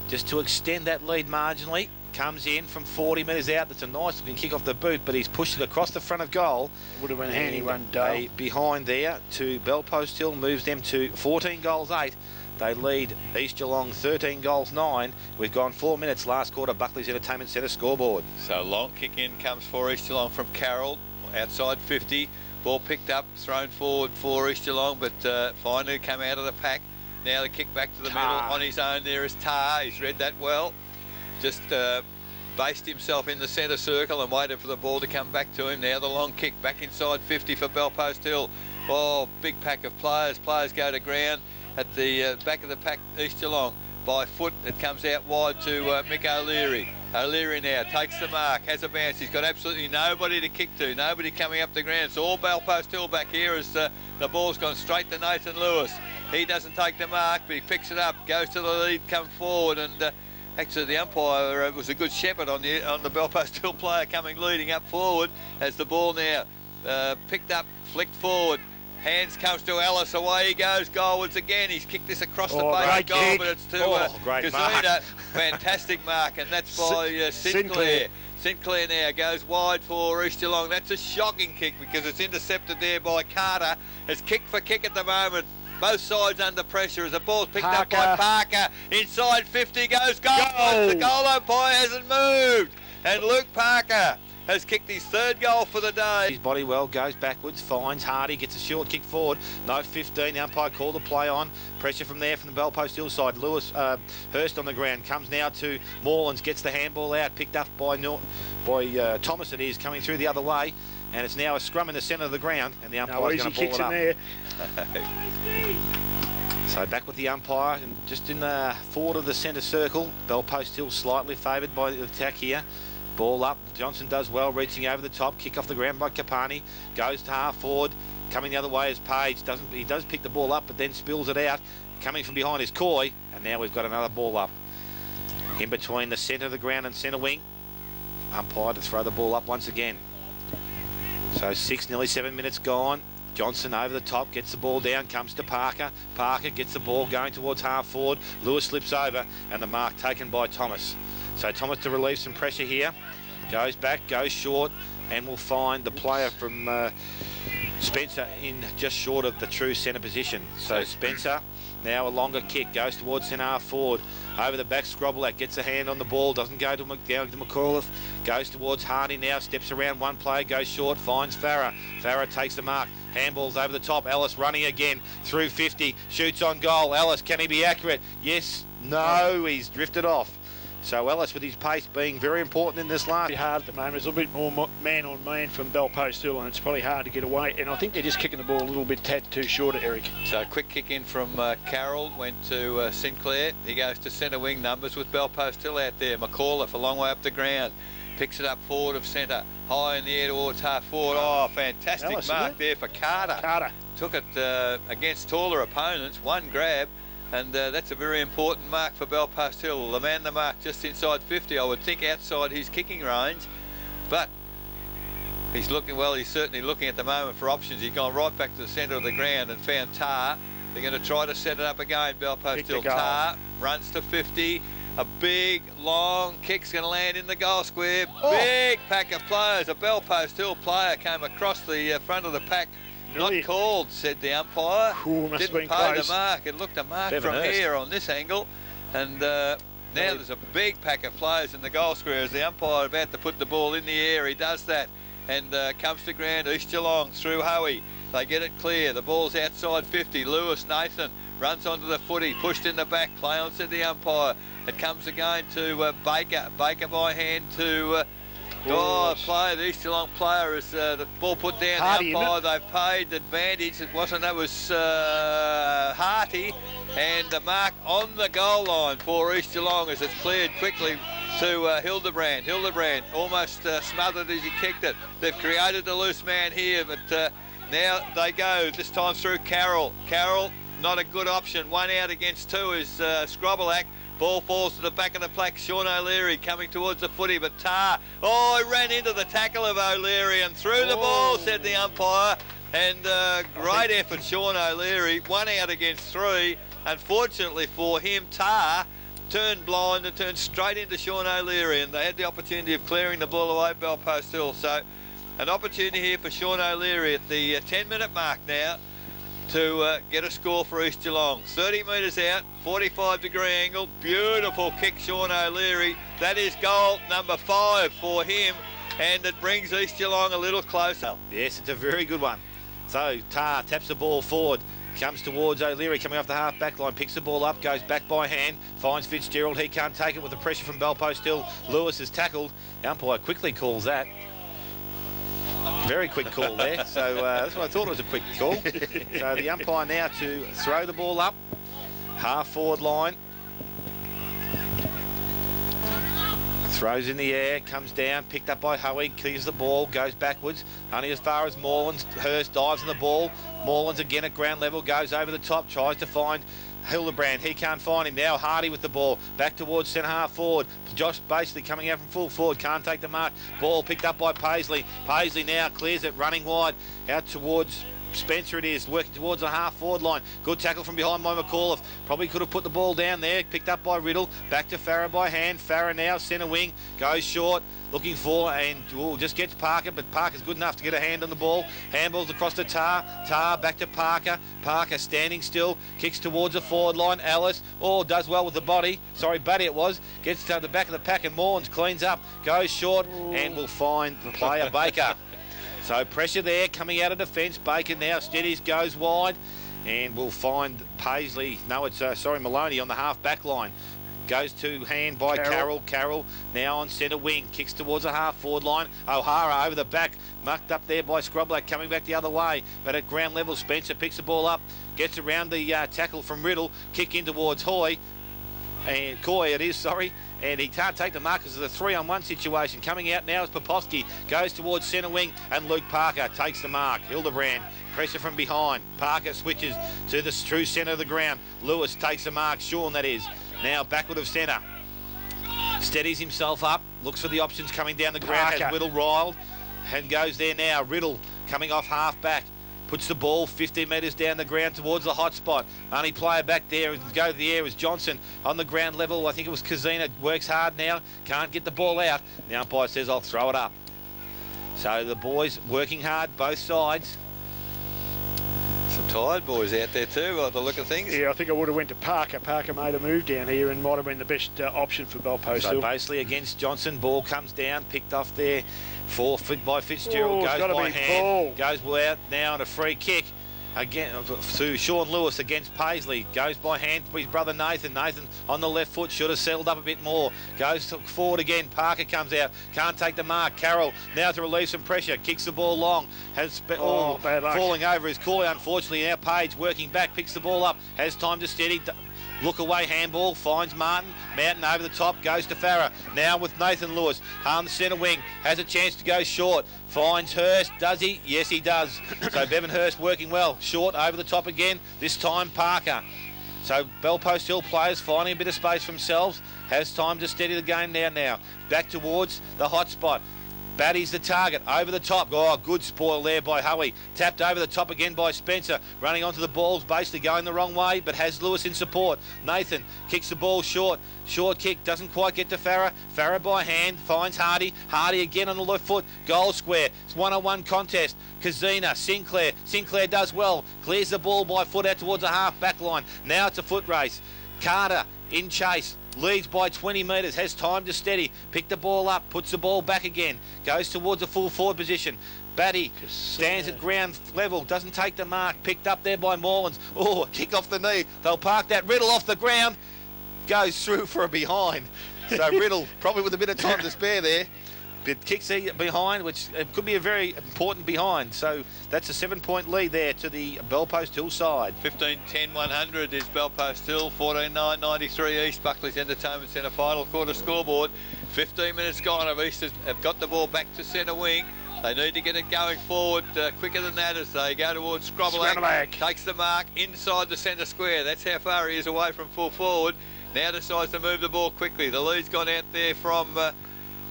just to extend that lead marginally, comes in from 40 metres out. That's a nice looking kick off the boot, but he's pushed it across the front of goal. Would have been a handy one, Dale. Behind there to Belpost Hill, moves them to 14 goals, 8. They lead East Geelong 13 goals, 9. We've gone 4 minutes. Last quarter, Buckley's Entertainment Centre scoreboard. So long kick in comes for East Geelong from Carroll, outside 50. Ball picked up, thrown forward for East Geelong, but finally come out of the pack. Now the kick back to the middle. On his own there is Tar. He's read that well. Just based himself in the centre circle and waited for the ball to come back to him. Now the long kick back inside 50 for Belpost Hill. Oh, big pack of players. Players go to ground at the back of the pack, East Geelong. By foot, it comes out wide to Mick O'Leary. O'Leary now takes the mark, has a bounce. He's got absolutely nobody to kick to, nobody coming up the ground. It's all Belpost Hill back here as the ball's gone straight to Nathan Lewis. He doesn't take the mark, but he picks it up, goes to the lead, come forward, and actually the umpire was a good shepherd on the Belpost Hill player coming leading up forward as the ball now picked up, flicked forward. Hands comes to Ellis, away he goes, goalwards again. He's kicked this across the base of goal, but it's to Kazuna. Fantastic mark, and that's by Sinclair. Sinclair now goes wide for East Geelong. That's a shocking kick because it's intercepted there by Carter. It's kick for kick at the moment. Both sides under pressure as the ball's picked up by Parker. Inside 50 goes goal. The goal umpire hasn't moved. And Luke Parker has kicked his third goal for the day. His body well, goes backwards, finds Hardy, gets a short kick forward. No 15, the umpire called the play on. Pressure from there from the Bell Post hillside. Lewis Hurst on the ground, comes now to Morelands, gets the handball out, picked up by Thomas it is, coming through the other way. And it's now a scrum in the centre of the ground, and the umpire's going to ball it up. There. So back with the umpire, and just in the forward of the centre circle. Bell Post Hill slightly favoured by the attack here. Ball up, Johnson does well, reaching over the top, kick off the ground by Capani, goes to half forward, coming the other way as Page. He does pick the ball up, but then spills it out. Coming from behind is Coy, and now we've got another ball up. In between the centre of the ground and centre wing. Umpire to throw the ball up once again. So 6, nearly 7 minutes gone. Johnson over the top, gets the ball down, comes to Parker. Parker gets the ball going towards half forward. Lewis slips over, and the mark taken by Thomas. So Thomas to relieve some pressure here. Goes back, goes short, and will find the player from Spencer in just short of the true centre position. So Spencer, now a longer kick, goes towards centre half forward. Over the back, Scrobble gets a hand on the ball, doesn't go to McAuliffe, goes towards Hardy now, steps around one player, goes short, finds Farah. Farah takes the mark, handballs over the top. Ellis running again through 50, shoots on goal. Ellis, can he be accurate? Yes, no, he's drifted off. So Ellis with his pace being very important in this last. Hard at the moment. There's a bit more man on man from Bell Post Hill, and it's probably hard to get away. And I think they're just kicking the ball a little bit tad too short, Eric. So quick kick in from Carroll, went to Sinclair. He goes to centre wing numbers with Bell Post Hill out there. McAuliffe a long way up the ground. Picks it up forward of centre, high in the air towards half forward. Oh, fantastic Ellis, mark there for Carter. Carter took it against taller opponents, one grab. And that's a very important mark for Bell Post Hill. The man the mark just inside 50, I would think outside his kicking range. But he's looking, well, he's certainly looking at the moment for options. He's gone right back to the centre of the ground and found Tar. They're going to try to set it up again, Bell Post Hill. Tar runs to 50. A big, long kick's going to land in the goal square. Oh. Big pack of players. A Bell Post Hill player came across the front of the pack. Not called, said the umpire. Didn't pay the mark. It looked a mark from here on this angle. And now there's a big pack of players in the goal square as the umpire about to put the ball in the air. He does that and comes to ground. East Geelong through Hoey. They get it clear. The ball's outside 50. Lewis Nathan runs onto the footy. Pushed in the back. Play on, said the umpire. It comes again to Baker. Baker by hand to... player, the East Geelong player is the ball put down. Hardy, the umpire, they've paid advantage. It wasn't, that was Harty, and the mark on the goal line for East Geelong as it's cleared quickly to Hildebrand. Hildebrand almost smothered as he kicked it. They've created a loose man here, but now they go, this time through Carroll. Carroll, not a good option. One out against two is Scrobelac. Ball falls to the back of the plaque. Sean O'Leary coming towards the footy, but Tar, he ran into the tackle of O'Leary and threw the ball, said the umpire. And great effort, Sean O'Leary. One out against three. Unfortunately for him, Tar turned blind and turned straight into Sean O'Leary, and they had the opportunity of clearing the ball away, Bell Post Hill. So an opportunity here for Sean O'Leary at the 10-minute mark now to get a score for East Geelong. 30 metres out, 45-degree angle, beautiful kick, Sean O'Leary. That is goal number 5 for him, and it brings East Geelong a little closer. Yes, it's a very good one. So Tar taps the ball forward, comes towards O'Leary, coming off the half-back line, picks the ball up, goes back by hand, finds Fitzgerald. He can't take it with the pressure from Bell Post Hill. Lewis is tackled. The umpire quickly calls that. Very quick call there, so that's what I thought it was, a quick call. So the umpire now to throw the ball up, half forward line. Throws in the air, comes down, picked up by Hoey, clears the ball, goes backwards, only as far as Morelands. Hurst dives on the ball. Morelands again at ground level, goes over the top, tries to find Hildebrand. He can't find him. Now Hardy with the ball, back towards centre half forward. Josh basically coming out from full forward, can't take the mark. Ball picked up by Paisley. Paisley now clears it, running wide, out towards Spencer it is, working towards the half-forward line. Good tackle from behind by McAuliffe. Probably could have put the ball down there. Picked up by Riddle. Back to Farah by hand. Farah now, centre wing. Goes short. Looking for, and just gets Parker, but Parker's good enough to get a hand on the ball. Handballs across to Tar. Tar back to Parker. Parker standing still. Kicks towards the forward line. Ellis, does well with the body. Sorry, Buddy it was. Gets to the back of the pack and Morns cleans up. Goes short and will find player Baker. So pressure there coming out of defence. Baker now steadies, goes wide, and will find Paisley. No, it's Maloney on the half back line. Goes to hand by Carroll. Carroll now on centre wing. Kicks towards the half forward line. O'Hara over the back. Mucked up there by Scroblack, coming back the other way. But at ground level, Spencer picks the ball up. Gets around the tackle from Riddle. Kick in towards Coy it is, sorry. And he can't take the mark because of the 3-on-1 situation. Coming out now is Popovsky. Goes towards centre wing. And Luke Parker takes the mark. Hildebrand, pressure from behind. Parker switches to the true centre of the ground. Lewis takes the mark. Sean, that is. Now backward of centre. Steadies himself up. Looks for the options coming down the ground. Has Whittle riled. And goes there now. Riddle coming off half back. Puts the ball 15 metres down the ground towards the hot spot. Only player back there and go to the air is Johnson. On the ground level, I think it was Kazina. Works hard now. Can't get the ball out. The umpire says, I'll throw it up. So the boys working hard, both sides. Some tired boys out there too, by the look of things. Yeah, I think I would have went to Parker. Parker made a move down here and might have been the best option for Belpost. So basically against Johnson, ball comes down, picked off there. 4 foot by Fitzgerald, goes by hand, goes out now on a free kick again to Sean Lewis against Paisley. Goes by hand to his brother Nathan. Nathan on the left foot, should have settled up a bit more. Goes forward again. Parker comes out, can't take the mark. Carroll now to relieve some pressure, kicks the ball long, has falling over his Coy unfortunately. Now Page working back, picks the ball up, has time to steady. Look away handball, finds Martin. Mountain over the top, goes to Farah. Now with Nathan Lewis on the centre wing, has a chance to go short. Finds Hurst, does he? Yes, he does. So Bevan Hurst working well. Short over the top again, this time Parker. So Belpost Hill players finding a bit of space for themselves. Has time to steady the game down now. Back towards the hot spot. Batty's the target, over the top. Good spoil there by Howie. Tapped over the top again by Spencer. Running onto the balls, basically going the wrong way, but has Lewis in support. Nathan kicks the ball short. Short kick, doesn't quite get to Farah. Farah by hand, finds Hardy. Hardy again on the left foot. Goal square. It's 1-on-1 contest. Kazina, Sinclair. Sinclair does well. Clears the ball by foot out towards the half back line. Now it's a foot race. Carter in chase. Leads by 20 metres, has time to steady, pick the ball up, puts the ball back again, goes towards a full forward position. Batty stands at ground level, doesn't take the mark, picked up there by Morlands. Kick off the knee, they'll park that. Riddle off the ground, goes through for a behind. So Riddle, probably with a bit of time to spare there, but kicks behind, which could be a very important behind. So that's a 7-point lead there to the Belpost Hill side. 15-10-100 is Belpost Hill. 14-9-93 East. Buckley's Entertainment Centre final quarter scoreboard. 15 minutes gone. East have got the ball back to centre wing. They need to get it going forward quicker than that as they go towards Scroblack. Takes the mark inside the centre square. That's how far he is away from full forward. Now decides to move the ball quickly. The lead's gone out there from...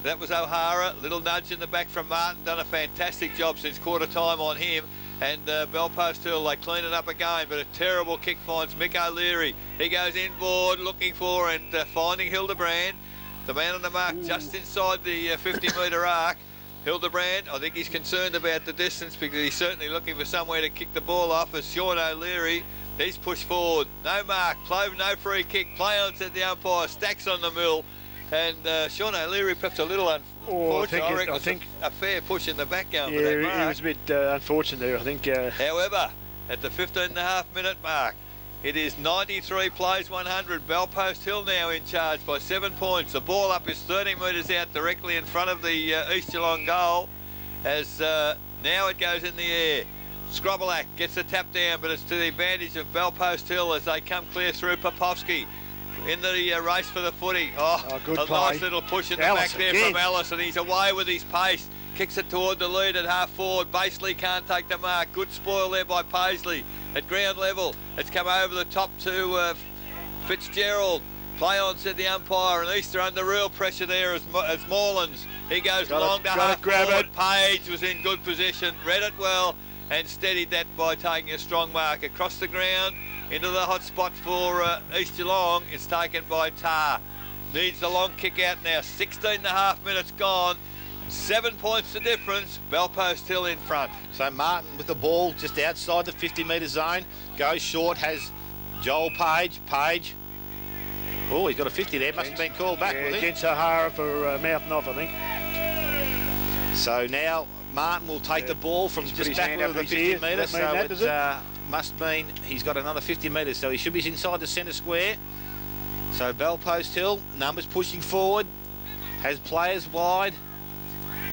that was O'Hara. Little nudge in the back from Martin. Done a fantastic job since quarter time on him. And Belpost Hill, they clean it up again, but a terrible kick finds Mick O'Leary. He goes inboard looking for and finding Hildebrand. The man on the mark just inside the 50-metre arc. Hildebrand, I think he's concerned about the distance because he's certainly looking for somewhere to kick the ball off as Sean O'Leary. He's pushed forward. No mark, no free kick. Play on, said the umpire. Stacks on the mill. And Sean O'Leary perhaps a little unfortunate. I think a fair push in the back going for that mark. He was a bit unfortunate there, I think. However, at the 15.5-minute mark, it is 93 plays 100. Belpost Hill now in charge by 7 points. The ball up is 30 metres out directly in front of the East Geelong goal as now it goes in the air. Scroblack gets the tap down, but it's to the advantage of Belpost Hill as they come clear through Popovsky. In the race for the footy. Good a play. Nice little push in the back there from Ellis, and he's away with his pace. Kicks it toward the lead at half forward. Basely can't take the mark. Good spoil there by Paisley. At ground level, it's come over the top to Fitzgerald. Play on, said the umpire, and Easter under real pressure there as Morlands. He goes long to half forward. Page was in good position, read it well, and steadied that by taking a strong mark across the ground into the hot spot for East Geelong. It's taken by Tar. Needs the long kick out now. 16.5 minutes gone. 7 points the difference. Bellpost Hill in front. So Martin with the ball just outside the 50-metre zone. Goes short, has Joel Page. Page. Oh, he's got a 50 there. Must have been called back, yeah, against O'Hara for mouthing off, I think. So now Martin will take the ball from just back of the 50 metres. So it must mean he's got another 50 metres. So he should be inside the centre square. So Bellpost Hill, numbers pushing forward, has players wide.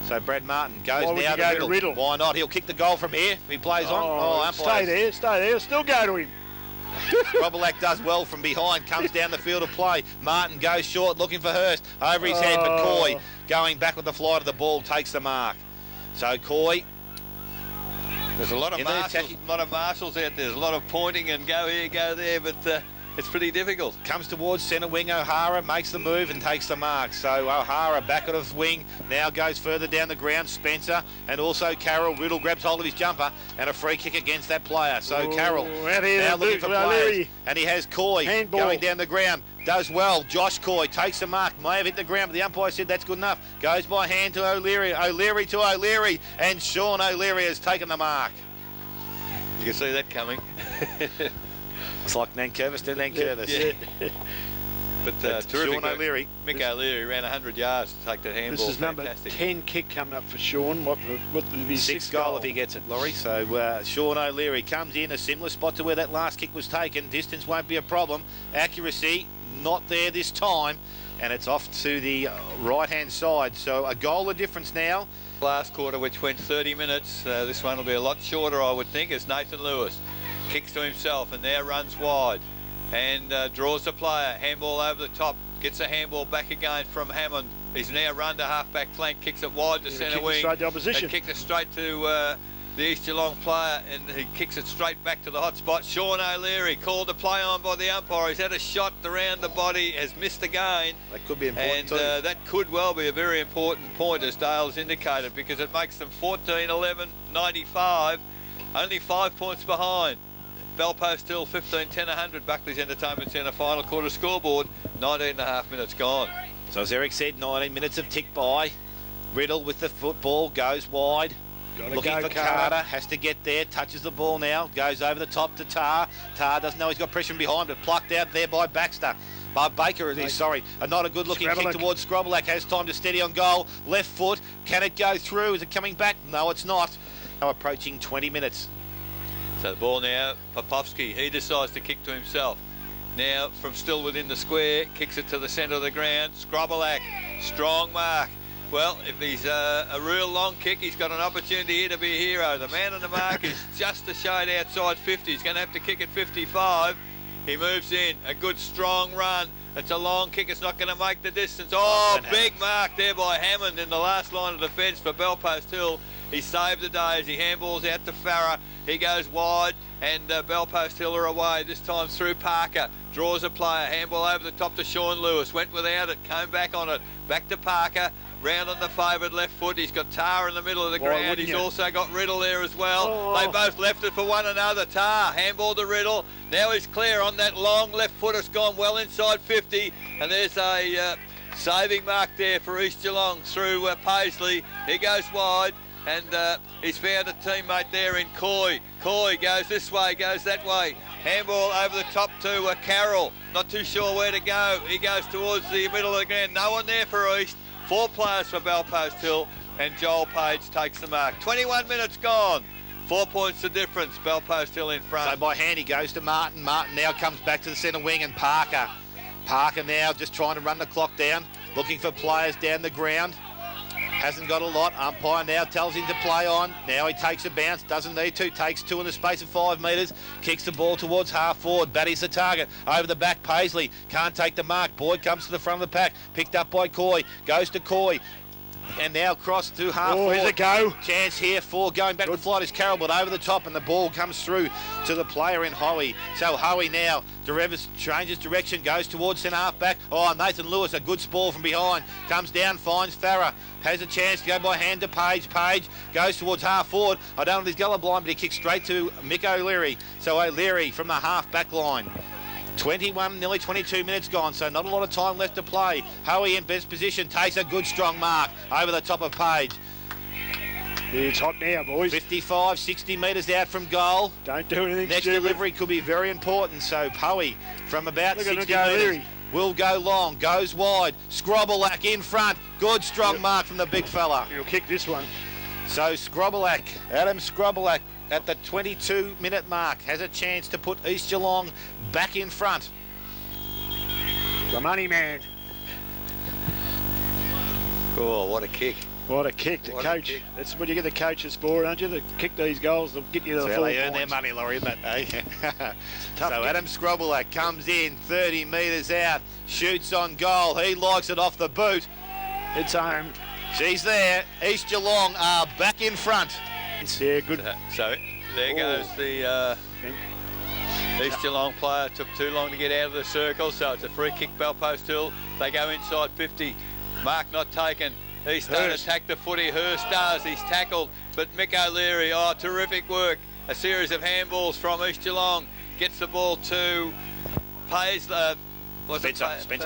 So Brad Martin goes now to Riddle. Why not? He'll kick the goal from here. He plays on. Stay there. Still go to him. Robelak does well from behind, comes down the field of play. Martin goes short, looking for Hurst. Over his head, but Coy, going back with the flight of the ball, takes the mark. So Coy. There's a lot of marshals out there. There's a lot of pointing and go here, go there, but it's pretty difficult. Comes towards centre wing. O'Hara makes the move and takes the mark. So O'Hara back out of wing, now goes further down the ground. Spencer and also Carroll. Riddle grabs hold of his jumper and a free kick against that player. So Carroll now looking for players. And he has Coy going down the ground. Does well. Josh Coy takes the mark. May have hit the ground, but the umpire said that's good enough. Goes by hand to O'Leary. O'Leary to O'Leary. And Sean O'Leary has taken the mark. You can see that coming. It's like Nankervis to Nankervis. Yeah. But terrific. Sean O'Leary. Mick O'Leary ran 100 yards to take that handball. This is fantastic. number 10 kick coming up for Sean. What would be sixth goal if he gets it, Laurie. So Sean O'Leary comes in a similar spot to where that last kick was taken. Distance won't be a problem. Accuracy not there this time. And it's off to the right-hand side. So a goal of difference now. Last quarter, which went 30 minutes. This one will be a lot shorter, I would think, as Nathan Lewis kicks to himself and there runs wide and draws the player. Handball over the top, gets a handball back again from Hammond. He's now run to half-back flank, kicks it wide to centre wing. Straight to opposition. And kicked it straight to the East Geelong player, and he kicks it straight back to the hot spot. Sean O'Leary called the play on by the umpire. He's had a shot around the body, has missed again. That could be important too. That could well be a very important point, as Dale's indicated, because it makes them 14-11, 95, only 5 points behind. Bellpost Hill 15-10, 100. Buckley's Entertainment Centre final quarter scoreboard, 19.5 minutes gone. So as Eric said, 19 minutes have ticked by. Riddle with the football, goes wide. Looking for Carter, has to get there, touches the ball now, goes over the top to Tar. Tar doesn't know he's got pressure behind, but plucked out there by Baxter. By Baker, sorry. Not a good looking kick towards Scrobelak. Has time to steady on goal. Left foot, can it go through? Is it coming back? No, it's not. Now approaching 20 minutes. So the ball now, Popovsky, he decides to kick to himself. Now from still within the square, kicks it to the centre of the ground. Scrobelak, strong mark. Well, if he's a real long kick, he's got an opportunity here to be a hero. The man on the mark is just a shade outside 50. He's going to have to kick at 55. He moves in. A good strong run. It's a long kick. It's not going to make the distance. Oh, big mark there by Hammond in the last line of defence for Bellpost Hill. He saved the day as he handballs out to Farah. He goes wide and Bellpost Hill are away. This time through Parker. Draws a player. Handball over the top to Sean Lewis. Went without it. Came back on it. Back to Parker. Round on the favoured left foot. He's got Tar in the middle of the ground. He's also got Riddle there as well. They both left it for one another. Tar, handball to Riddle. Now he's clear on that long left foot. It's gone well inside 50. And there's a saving mark there for East Geelong through Paisley. He goes wide. And he's found a teammate there in Coy. Coy goes this way, goes that way. Handball over the top to Carroll. Not too sure where to go. He goes towards the middle of the ground. No one there for East. 4 players for Bellpost Hill, and Joel Page takes the mark. 21 minutes gone. 4 points the difference. Bellpost Hill in front. So by hand he goes to Martin. Martin now comes back to the centre wing, and Parker. Parker now just trying to run the clock down, looking for players down the ground. Hasn't got a lot. Umpire now tells him to play on. Now he takes a bounce. Doesn't need to. Takes 2 in the space of 5 metres. Kicks the ball towards half forward. Batty's the target. Over the back, Paisley. Can't take the mark. Boyd comes to the front of the pack. Picked up by Coy. Goes to Coy. and now cross to half Oh, forward. here's a go. Chance here for going back to flight is Carroll, but over the top, and the ball comes through to the player in Howie. So Howie now, changes direction, goes towards centre half back. Oh, Nathan Lewis, a good ball from behind. Comes down, finds Farah. Has a chance to go by hand to Page. Page goes towards half forward. I don't know if he's gullah blind, but he kicks straight to Mick O'Leary. So O'Leary from the half back line. 21, nearly 22 minutes gone, so not a lot of time left to play. Howie in best position, takes a good strong mark over the top of Page. It's hot now, boys. 55, 60 metres out from goal. Don't do anything Next stupid. delivery could be very important, so Howie from about 60 metres O'Leary. will go long, goes wide. Scrobbelack in front, good strong mark from the big fella. He'll kick this one. So Scrobbelack, Adam Scrobbelack, at the 22-minute mark, has a chance to put East Geelong back in front. The money man. Oh, what a kick. What a kick, the What a coach. kick. That's what you get the coaches for, don't you? To kick these goals, they'll get you the That's full how they earn their points. money, Laurie, isn't it? Eh? tough So kick. Adam Scrobbelack comes in, 30 metres out, shoots on goal. He likes it off the boot. It's home. She's there. East Geelong are back in front. Yeah, good. So there goes the East Geelong player. Took too long to get out of the circle, so it's a free kick, Bell Post Hill. They go inside 50. Mark not taken. East don't Hurst. attack the footy. Hurst does. He's tackled. But Mick O'Leary, oh, terrific work. A series of handballs from East Geelong. Gets the ball to Paisley.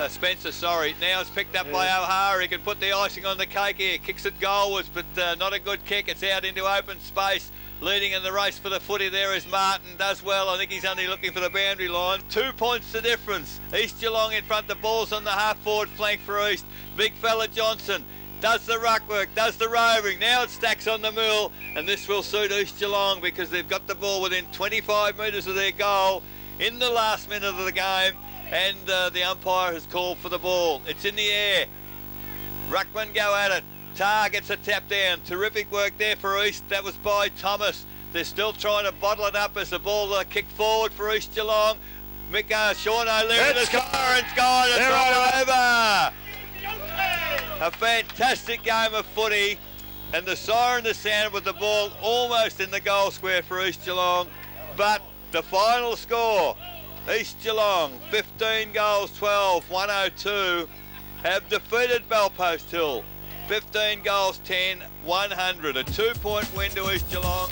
Spencer, sorry. Now it's picked up by O'Hara. He can put the icing on the cake here. Kicks it goalwards, but not a good kick. It's out into open space. Leading in the race for the footy there is Martin. Does well. I think he's only looking for the boundary line. 2 points the difference. East Geelong in front. The ball's on the half-forward flank for East. Big fella Johnson does the ruck work, does the roving. Now it stacks on the mill, and this will suit East Geelong because they've got the ball within 25 metres of their goal in the last minute of the game. And the umpire has called for the ball. It's in the air. Ruckman go at it. Tar gets a tap down. Terrific work there for East. That was by Thomas. They're still trying to bottle it up as the ball kicked forward for East Geelong. Sean O'Leary, the score, and it's gone. It's all over. A fantastic game of footy. And the siren has sounded with the ball almost in the goal square for East Geelong. But the final score, East Geelong, 15 goals, 12, 102, have defeated Bell Post Hill. 15 goals, 10, 100. A 2-point win to East Geelong.